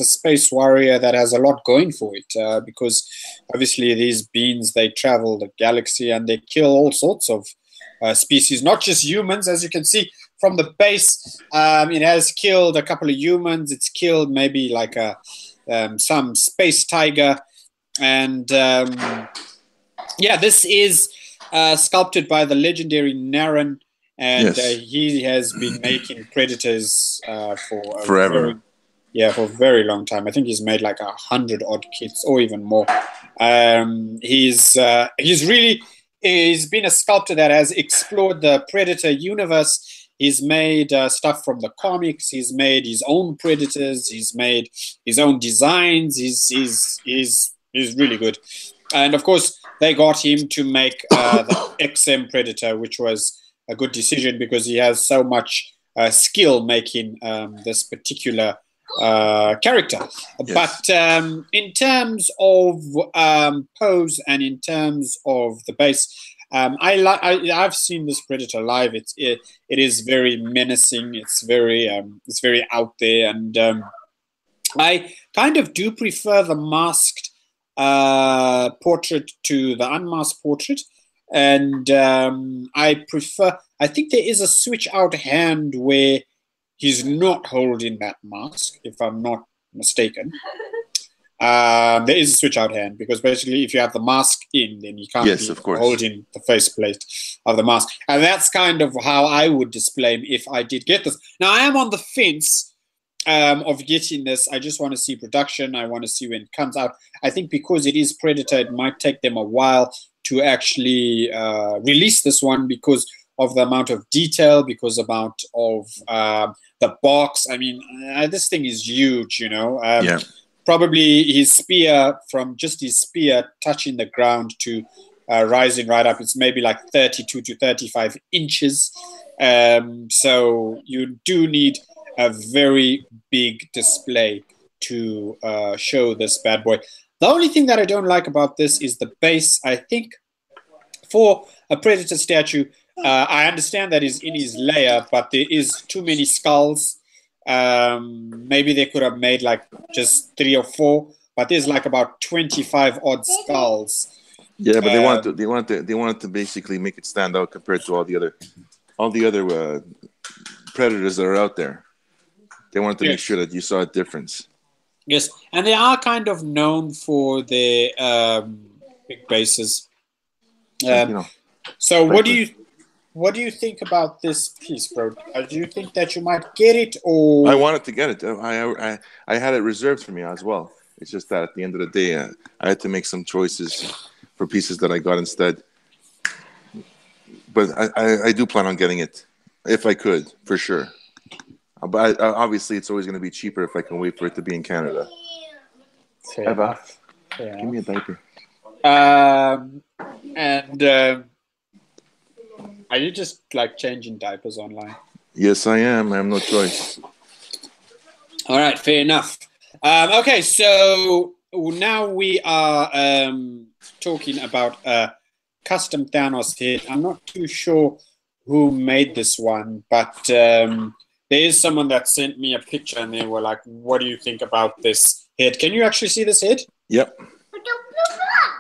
space warrior that has a lot going for it because obviously these beings, they travel the galaxy and they kill all sorts of species, not just humans. As you can see from the base, it has killed a couple of humans. It's killed maybe like some space tiger, and yeah, this is sculpted by the legendary Naren. And yes. He has been making Predators for forever. For a very long time. I think he's made like 100 odd kits or even more. He's been a sculptor that has explored the Predator universe. He's made stuff from the comics. He's made his own Predators. He's made his own designs. He's really good. And of course, they got him to make the XM Predator, which was a good decision because he has so much skill making this particular character. Yes. But in terms of pose and in terms of the base, I've seen this Predator live. It is very menacing. It's very out there, and I kind of do prefer the masked portrait to the unmasked portrait. And I think there is a switch out hand where he's not holding that mask, if I'm not mistaken. There is a switch out hand because basically if you have the mask in, then you can't be holding the faceplate of the mask. And that's kind of how I would display him if I did get this. Now, I am on the fence of getting this. I just want to see production. I want to see when it comes out. I think because it is Predator, it might take them a while to actually release this one because of the amount of detail, because of the box. I mean, this thing is huge, you know. Yeah. probably his spear, from just his spear touching the ground to rising right up, it's maybe like 32 to 35 inches. So you do need a very big display to show this bad boy. The only thing that I don't like about this is the base. I think for a Predator statue, I understand that is in his layer, but there is too many skulls. Maybe they could have made like just 3 or 4, but there's like about 25 odd skulls. Yeah, but they wanted to basically make it stand out compared to all the other Predators that are out there. They wanted to make sure that you saw a difference. Yes, and they are kind of known for their big bases. So what do you think about this piece, bro? Do you think that you might get it, or? I wanted to get it. I had it reserved for me as well. It's just that at the end of the day, I had to make some choices for pieces that I got instead. But I do plan on getting it if I could, for sure. But obviously, it's always going to be cheaper if I can wait for it to be in Canada. Yeah. Give me a diaper. Are you just like changing diapers online? Yes, I am. I have no choice. All right, fair enough. Okay, so now we are talking about custom Thanos head. I'm not too sure who made this one, but there is someone that sent me a picture and they were like, what do you think about this head? Can you actually see this head? Yep.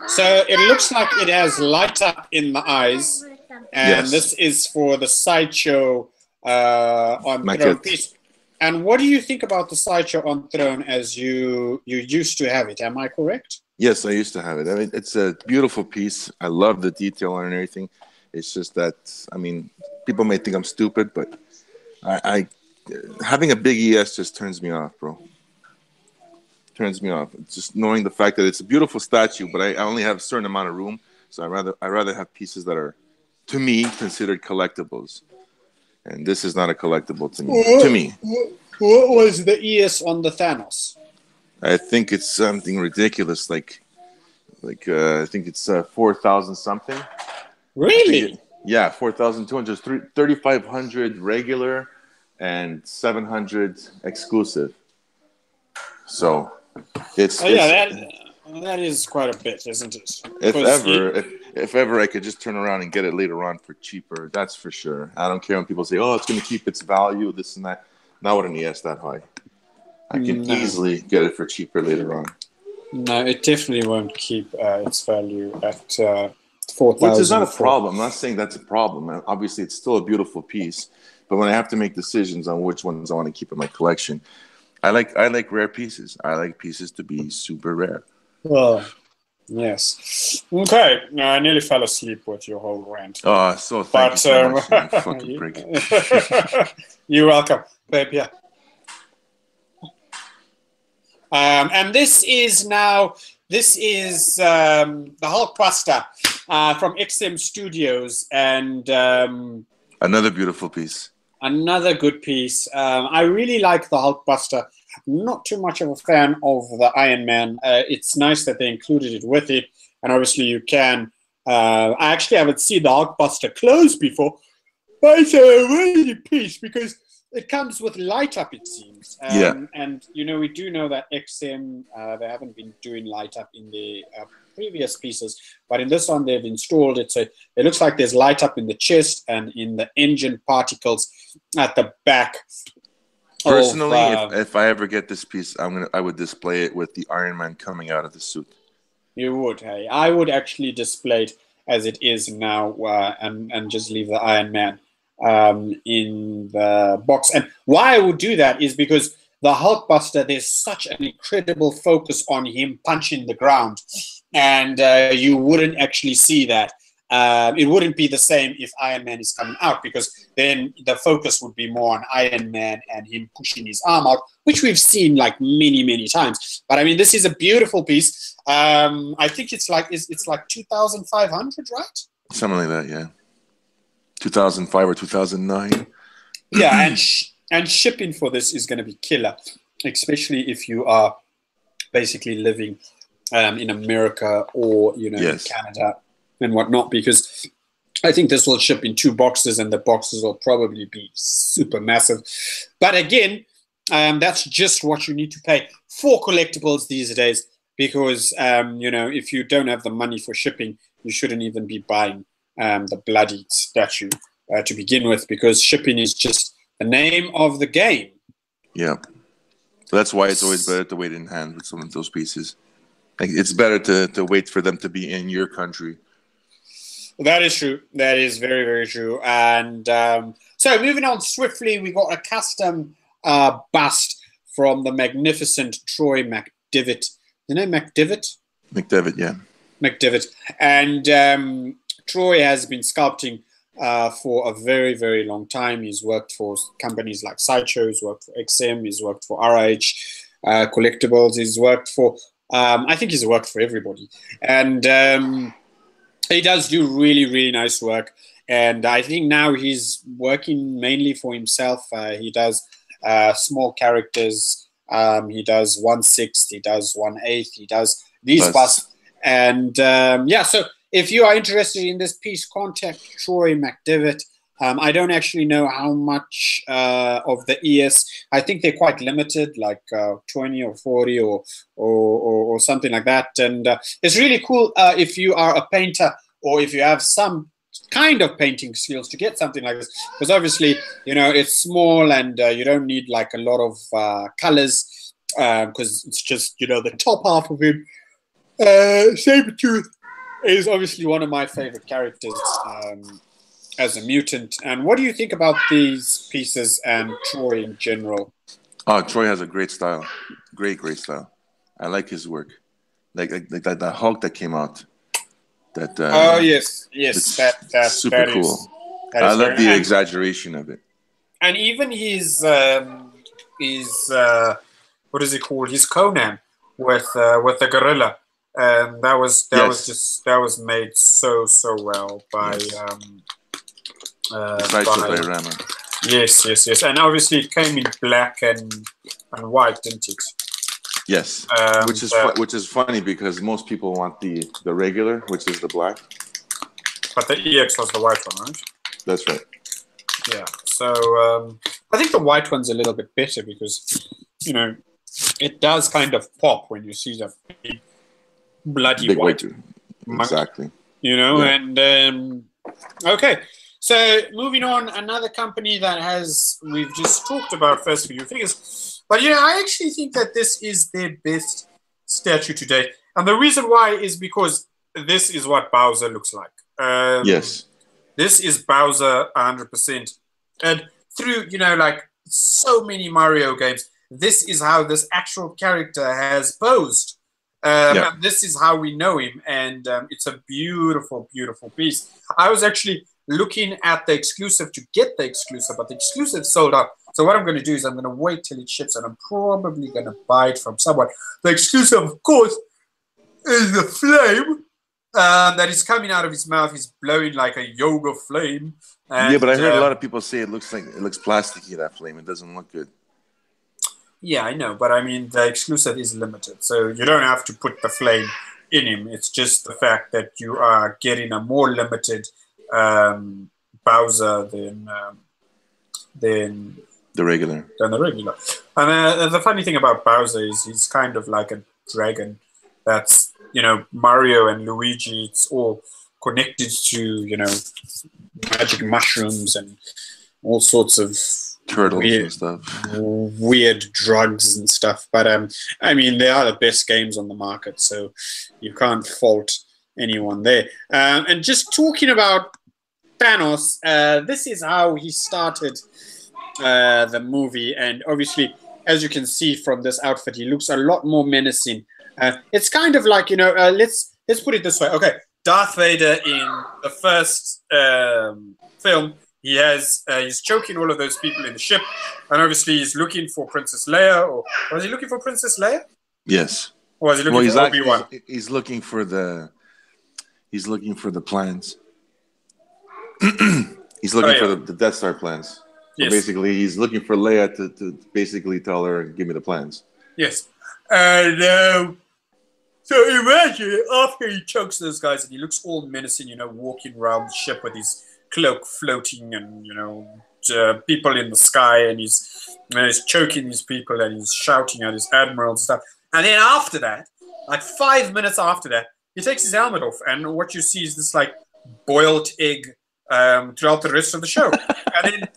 So it looks like it has light up in the eyes. And this is for the Sideshow on Throne piece. And what do you think about the Sideshow on Throne as you used to have it? Am I correct? Yes, I used to have it. I mean, it's a beautiful piece. I love the detail on everything. It's just that, I mean, people may think I'm stupid, but I having a big ES just turns me off, bro. Turns me off. It's just knowing the fact that it's a beautiful statue, but I only have a certain amount of room, so I rather have pieces that are, to me, considered collectibles. And this is not a collectible to me. What was the ES on the Thanos? I think it's something ridiculous, like I think it's 4,000 something. Really? Yeah, 4,200, 3,500 regular, and 700 exclusive. So it's that is quite a bit, isn't it? If ever I could just turn around and get it later on for cheaper, that's for sure. I don't care when people say, "Oh, it's going to keep its value," this and that. Not with an ES that high. I can easily get it for cheaper later on. No, it definitely won't keep its value at 4,000. Which is not a problem. I'm not saying that's a problem. Obviously, it's still a beautiful piece. But when I have to make decisions on which ones I want to keep in my collection, I like rare pieces. I like pieces to be super rare. Oh, yes. Okay. I nearly fell asleep with your whole rant. Oh, so thank you so much, you fucking prick. You're welcome, babe. Yeah. And this is the Hulkbuster from XM Studios, and another beautiful piece. Another good piece. I really like the Hulkbuster. Not too much of a fan of the Iron Man. It's nice that they included it with it, and obviously you can. I actually haven't seen the Hulkbuster close before, but it's a really good piece because it comes with light up, it seems. And, we do know that XM, they haven't been doing light up in the previous pieces, but in this one they've installed it. So it looks like there's light up in the chest and in the engine particles at the back. Personally, if I ever get this piece, I would display it with the Iron Man coming out of the suit. You would, hey? I would actually display it as it is now and just leave the Iron Man in the box. And why I would do that is because the Hulkbuster, there's such an incredible focus on him punching the ground, and you wouldn't actually see that. It wouldn't be the same if Iron Man is coming out, because then the focus would be more on Iron Man and him pushing his arm out, which we've seen like many times. But I mean, this is a beautiful piece. I think it's like 2,500, right? Something like that, yeah. 2005 or 2009. Yeah, and shipping for this is going to be killer, especially if you are basically living in America or in Canada and whatnot, because I think this will ship in 2 boxes, and the boxes will probably be super massive. But again, that's just what you need to pay for collectibles these days, because if you don't have the money for shipping, you shouldn't even be buying the bloody statue to begin with, because shipping is just the name of the game. Yeah. That's why it's always better to wait in hand with some of those pieces. Like, it's better to wait for them to be in your country. That is true. That is very, very true. And so moving on swiftly, we got a custom bust from the magnificent Troy McDevitt. You know McDevitt? McDevitt, yeah. McDevitt. And Troy has been sculpting for a very, very long time. He's worked for companies like Sideshow, he's worked for XM, he's worked for RH Collectibles, he's worked for, I think he's worked for everybody. And he does do really, really nice work. And I think now he's working mainly for himself. He does small characters. He does 1/6, he does 1/8, he does these busts. And so if you are interested in this piece, contact Troy McDevitt. I don't actually know how much of the ES. I think they're quite limited, like 20 or 40 or something like that. And it's really cool if you are a painter or if you have some kind of painting skills to get something like this, because obviously it's small and you don't need like a lot of colors, because it's just the top half of him. Sabretooth is obviously one of my favorite characters as a mutant. And what do you think about these pieces and Troy in general? Oh, Troy has a great style. Great style. I like his work. Like that Hulk that came out. Yes. That's super cool. I love the exaggeration of it. And even his what is it called? His Conan with the gorilla. That was made so well by Diorama. Yes. And obviously it came in black and white, didn't it? Yes, which is funny because most people want the regular, which is the black. But the EX was the white one, right? That's right. Yeah. So I think the white one's a little bit better because it does kind of pop when you see the big bloody big white. Exactly. And okay. So moving on, another company that we've just talked about First View Figures. But I actually think that this is their best statue today. And the reason why is because this is what Bowser looks like. Yes. This is Bowser 100%. And through, like so many Mario games, this is how this actual character has posed. And this is how we know him. And it's a beautiful, beautiful piece. I was actually looking at the exclusive to get the exclusive, but the exclusive sold out. So what I'm going to do is I'm going to wait till it ships, and I'm probably going to buy it from someone. The exclusive, of course, is the flame that is coming out of his mouth. He's blowing like a yoga flame. And, but I heard a lot of people say it looks plasticky, that flame. It doesn't look good. Yeah, I know, but I mean the exclusive is limited, so you don't have to put the flame in him. It's just the fact that you are getting a more limited Bowser than the regular. And the funny thing about Bowser is he's kind of like a dragon. That's Mario and Luigi. It's all connected to magic mushrooms and all sorts of turtles and stuff, weird drugs and stuff. But I mean, they are the best games on the market, so you can't fault anyone there. And just talking about Thanos, this is how he started the movie, and obviously, as you can see from this outfit, he looks a lot more menacing. It's kind of like let's put it this way. Okay, Darth Vader in the first film, he's choking all of those people in the ship, and obviously he's looking for Princess Leia. Or was he looking for Princess Leia? Yes. Or was he looking for Obi-Wan? He's looking for the plans. He's looking for the Death Star plans. So yes. Basically, he's looking for Leia to basically tell her, give me the plans. Yes. And so imagine after he chokes those guys and he looks all menacing, walking around the ship with his cloak floating and, people in the sky, and he's choking these people and he's shouting at his admiral and stuff. And then after that, like 5 minutes after that, he takes his helmet off, and what you see is this like boiled egg throughout the rest of the show. and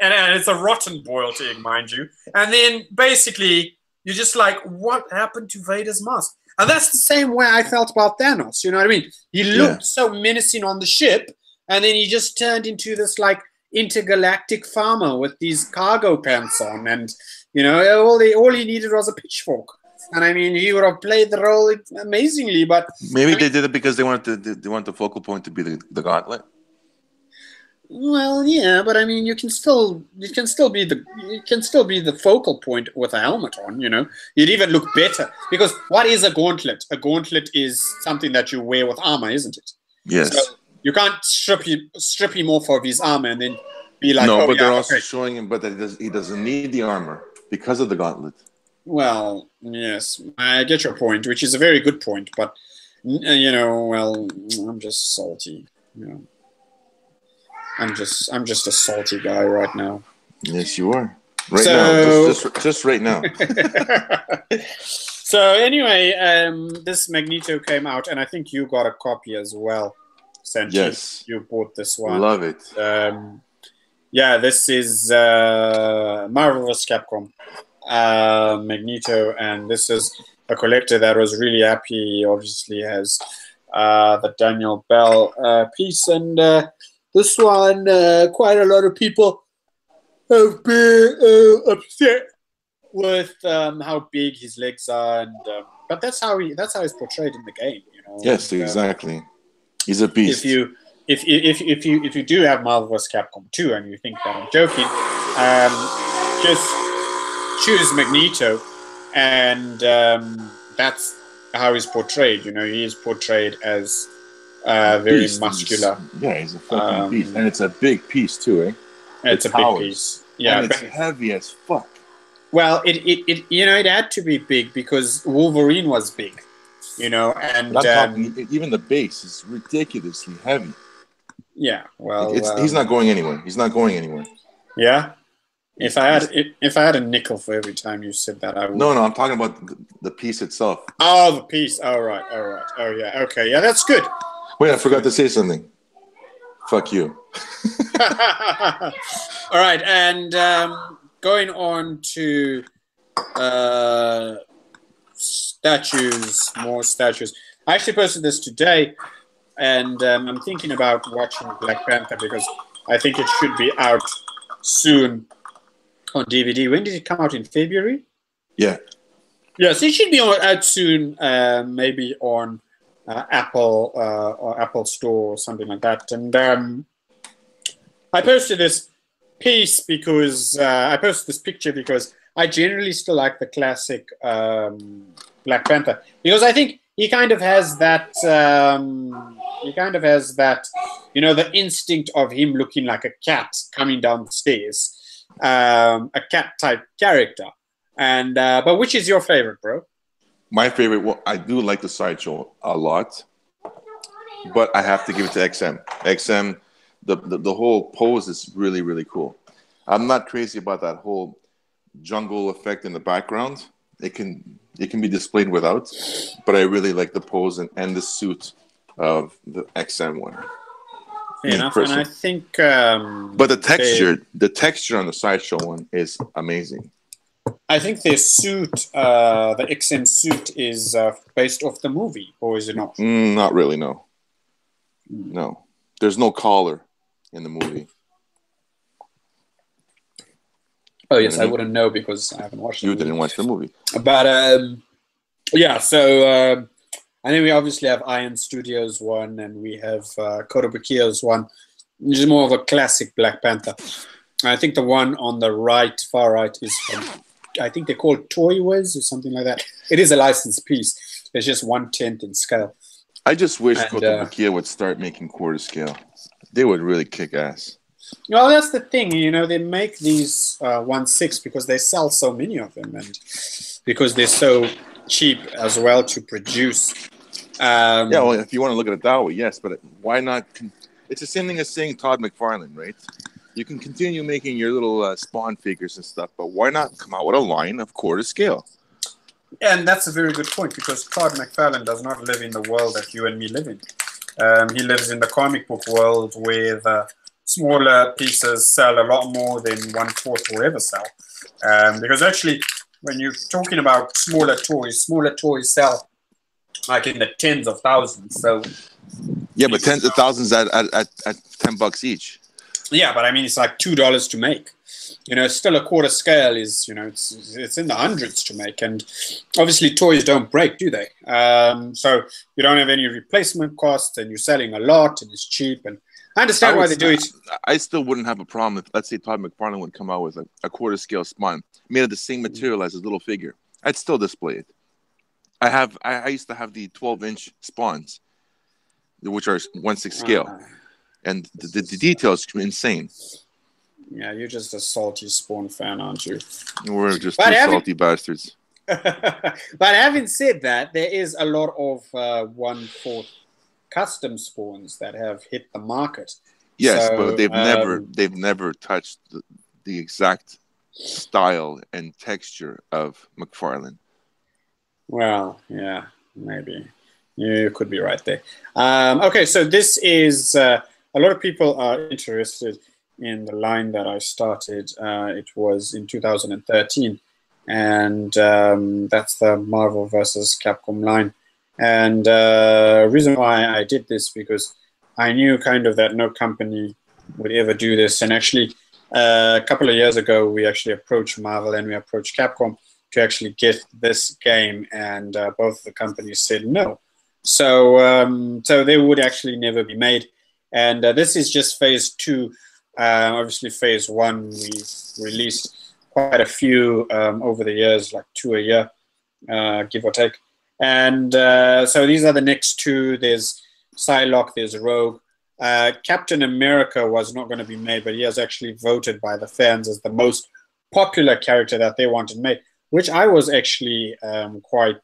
it's a rotten boiled egg, mind you. And then basically you're just like, what happened to Vader's mask? And that's the same way I felt about Thanos. You know what I mean? He looked so menacing on the ship, and then he just turned into this like intergalactic farmer with these cargo pants on, and all he needed was a pitchfork. And I mean, he would have played the role amazingly, but maybe they did it because they want the focal point to be the gauntlet. Well, yeah, but I mean, you can still be the focal point with a helmet on. You'd even look better, because what is a gauntlet? A gauntlet is something that you wear with armor, isn't it? Yes. So you can't strip him off of his armor and then be like, no, but they're also showing him, but that he doesn't need the armor because of the gauntlet. Well, yes, I get your point, which is a very good point, but I'm just salty. I'm just a salty guy right now. Yes, you are. Now, just right now. So anyway, this Magneto came out, and I think you got a copy as well. Sanji. Yes, you bought this one. Love it. This is Marvel vs. Capcom Magneto, and this is a collector that was really happy. He obviously has the Daniel Bell piece, and this one, quite a lot of people have been upset with how big his legs are, and but that's how he's portrayed in the game. Yes, exactly. He's a beast. If you do have Marvel vs. Capcom 2 and you think that I'm joking, just choose Magneto, and that's how he's portrayed. He is portrayed as very beast. Muscular. He's a fucking beast, and it's a big piece too, eh? It's a big piece. Yeah, and it's heavy as fuck. Well, it had to be big because Wolverine was big, and even the base is ridiculously heavy. Yeah, well, he's not going anywhere. He's not going anywhere. Yeah, if I had a nickel for every time you said that, I would. No, I'm talking about the piece itself. Oh, the piece. All right. Oh, yeah. Okay, yeah, that's good. Wait, I forgot to say something. Fuck you. All right, and going on to statues, more statues. I actually posted this today, and I'm thinking about watching Black Panther because I think it should be out soon on DVD. When did it come out? In February? Yeah. Yes, it should be out soon, maybe on Apple or Apple Store or something like that. And I posted this piece because I posted this picture because I generally still like the classic Black Panther, because I think he kind of has that. The instinct of him looking like a cat coming down the stairs, a cat type character. And but which is your favorite, bro? My favorite. Well, I do like the Sideshow a lot, but I have to give it to XM. XM, the whole pose is really, really cool. I'm not crazy about that whole jungle effect in the background. It can be displayed without, but I really like the pose and the suit of the XM one. Fair enough, and I think. But the texture on the Sideshow one is amazing. I think their suit, the XM suit, is based off the movie, or is it not? Not really, no. No. There's no collar in the movie. Oh, yes, I wouldn't know because I haven't watched it. You didn't watch the movie. But, yeah, so I think we obviously have Iron Studios one, and we have Kotobukiyo's one, which is more of a classic Black Panther. I think the one on the right, far right, is from, I think they're called Toy Wiz or something like that. It is a licensed piece. It's just 1/10 in scale. I just wish Kotobukiya would start making quarter scale. They would really kick ass. Well, that's the thing. They make these 1/6 because they sell so many of them, and because they're so cheap as well to produce. Yeah, well, if you want to look at it that way, yes, but why not? It's the same thing as saying Todd McFarlane, right? You can continue making your little Spawn figures and stuff, but why not come out with a line of quarter scale? And that's a very good point, because Todd McFarlane does not live in the world that you and me live in. He lives in the comic book world where the smaller pieces sell a lot more than 1/4 will ever sell. Because actually, when you're talking about smaller toys sell like in the tens of thousands. So yeah, but tens of thousands at $10 each. Yeah, but I mean, it's like $2 to make. Still a quarter scale is, it's in the hundreds to make. And obviously toys don't break, do they? So you don't have any replacement costs, and you're selling a lot, and it's cheap. And I understand why they do it. I still wouldn't have a problem if, let's say, Todd McFarlane would come out with a quarter scale Spawn made of the same material as his little figure. I'd still display it. I used to have the 12-inch Spawns, which are 1/6 scale. And the details are insane. Yeah, you're just a salty Spawn fan, aren't you? We're just two salty bastards. But having said that, there is a lot of 1/4 custom Spawns that have hit the market. Yes, so, but they've never touched the exact style and texture of McFarlane. Well, yeah, maybe. You could be right there. Okay, so this is... a lot of people are interested in the line that I started. It was in 2013, and that's the Marvel vs. Capcom line. And the reason why I did this, because I knew kind of that no company would ever do this. And actually, a couple of years ago, we actually approached Marvel and we approached Capcom to actually get this game, and both the companies said no. So, so they would actually never be made. And this is just phase 2. Obviously, phase 1, we released quite a few over the years, like 2 a year, give or take. And so these are the next 2. There's Psylocke, there's Rogue. Captain America was not going to be made, but he was actually voted by the fans as the most popular character that they wanted made, which I was actually quite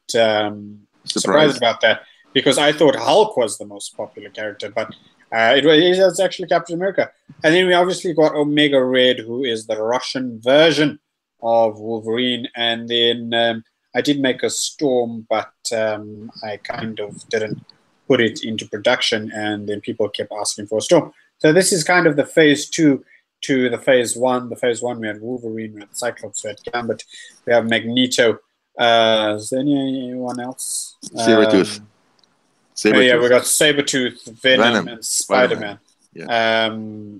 surprised about that, because I thought Hulk was the most popular character, but it was actually Captain America. And then we obviously got Omega Red, who is the Russian version of Wolverine. And then I did make a Storm, but I kind of didn't put it into production, and then people kept asking for a Storm. So this is kind of the phase 2 to the phase 1. The phase 1, we had Wolverine, we had Cyclops, we had Gambit, we have Magneto. Is there anyone else? Sabretooth. Oh, yeah, we got Sabretooth, Venom, and Spider-Man. Yeah.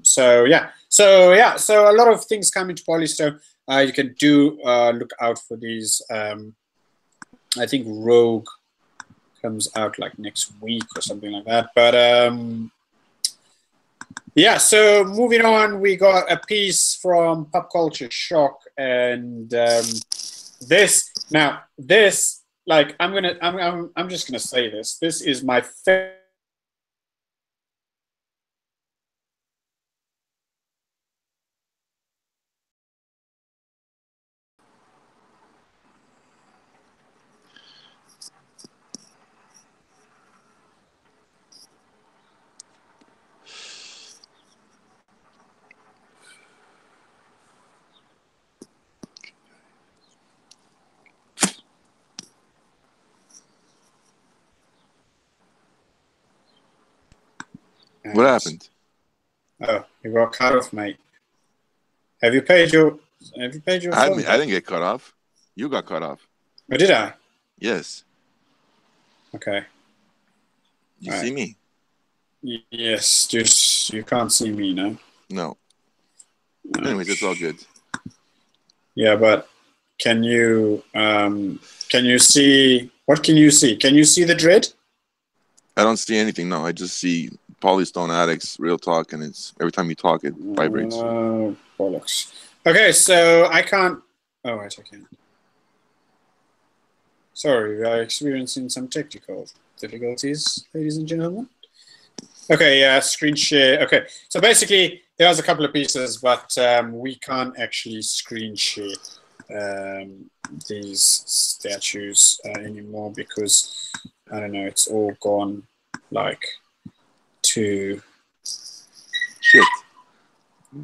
So a lot of things come into Polystone. You can look out for these. I think Rogue comes out like next week or something like that. But yeah, so moving on, we got a piece from Pop Culture Shock, and this, like, I'm just gonna say this. This is my favorite. What happened? Oh, you got cut off, mate. Have you paid your I didn't get cut off. You got cut off. Oh, did I? Yes. Okay. You see me? Yes, just you can't see me, no? No. Anyways, it's all good. Yeah, but can you see, what can you see? Can you see the Dread? I don't see anything, no. I just see Polystone Addicts, Real Talk, and it's every time you talk, it vibrates. Bollocks. Okay, so I can't... Oh, wait, I can't. Sorry, we are experiencing some technical difficulties, ladies and gentlemen. Okay, yeah, screen share. Okay, so basically, there's a couple of pieces, but we can't actually screen share these statues anymore because I don't know, it's all gone like to shit.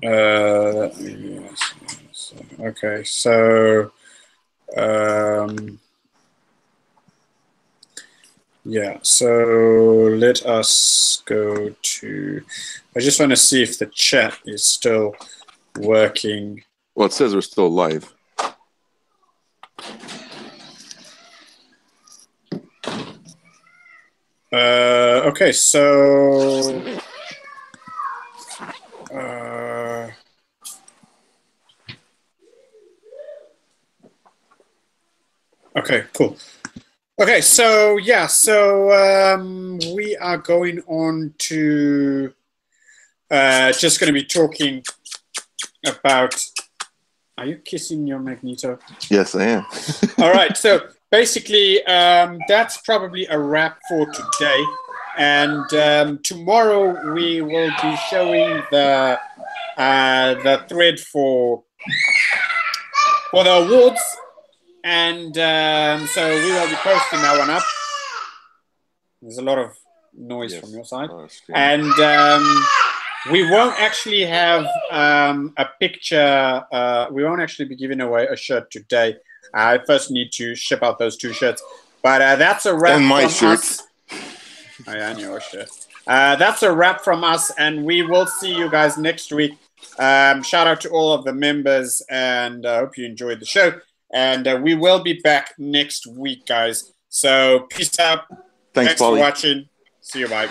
Yes. Okay, so yeah, so let us go to. I just want to see if the chat is still working. Well, it says we're still live. Okay, so okay, cool. Okay, so yeah, so we are going on to just going to be talking about. Are you kissing your Magneto? Yes, I am. All right, so basically, that's probably a wrap for today. And tomorrow we will be showing the thread for the awards. And so we will be posting that one up. There's a lot of noise from your side. And we won't actually have a picture. We won't actually be giving away a shirt today. I first need to ship out those 2 shirts. But that's a wrap and my from shirt. us. Oh, yeah, and your shirt. That's a wrap from us, and we will see you guys next week. Shout out to all of the members, and I hope you enjoyed the show. And we will be back next week, guys. So peace out. Thanks for watching. See you. Bye.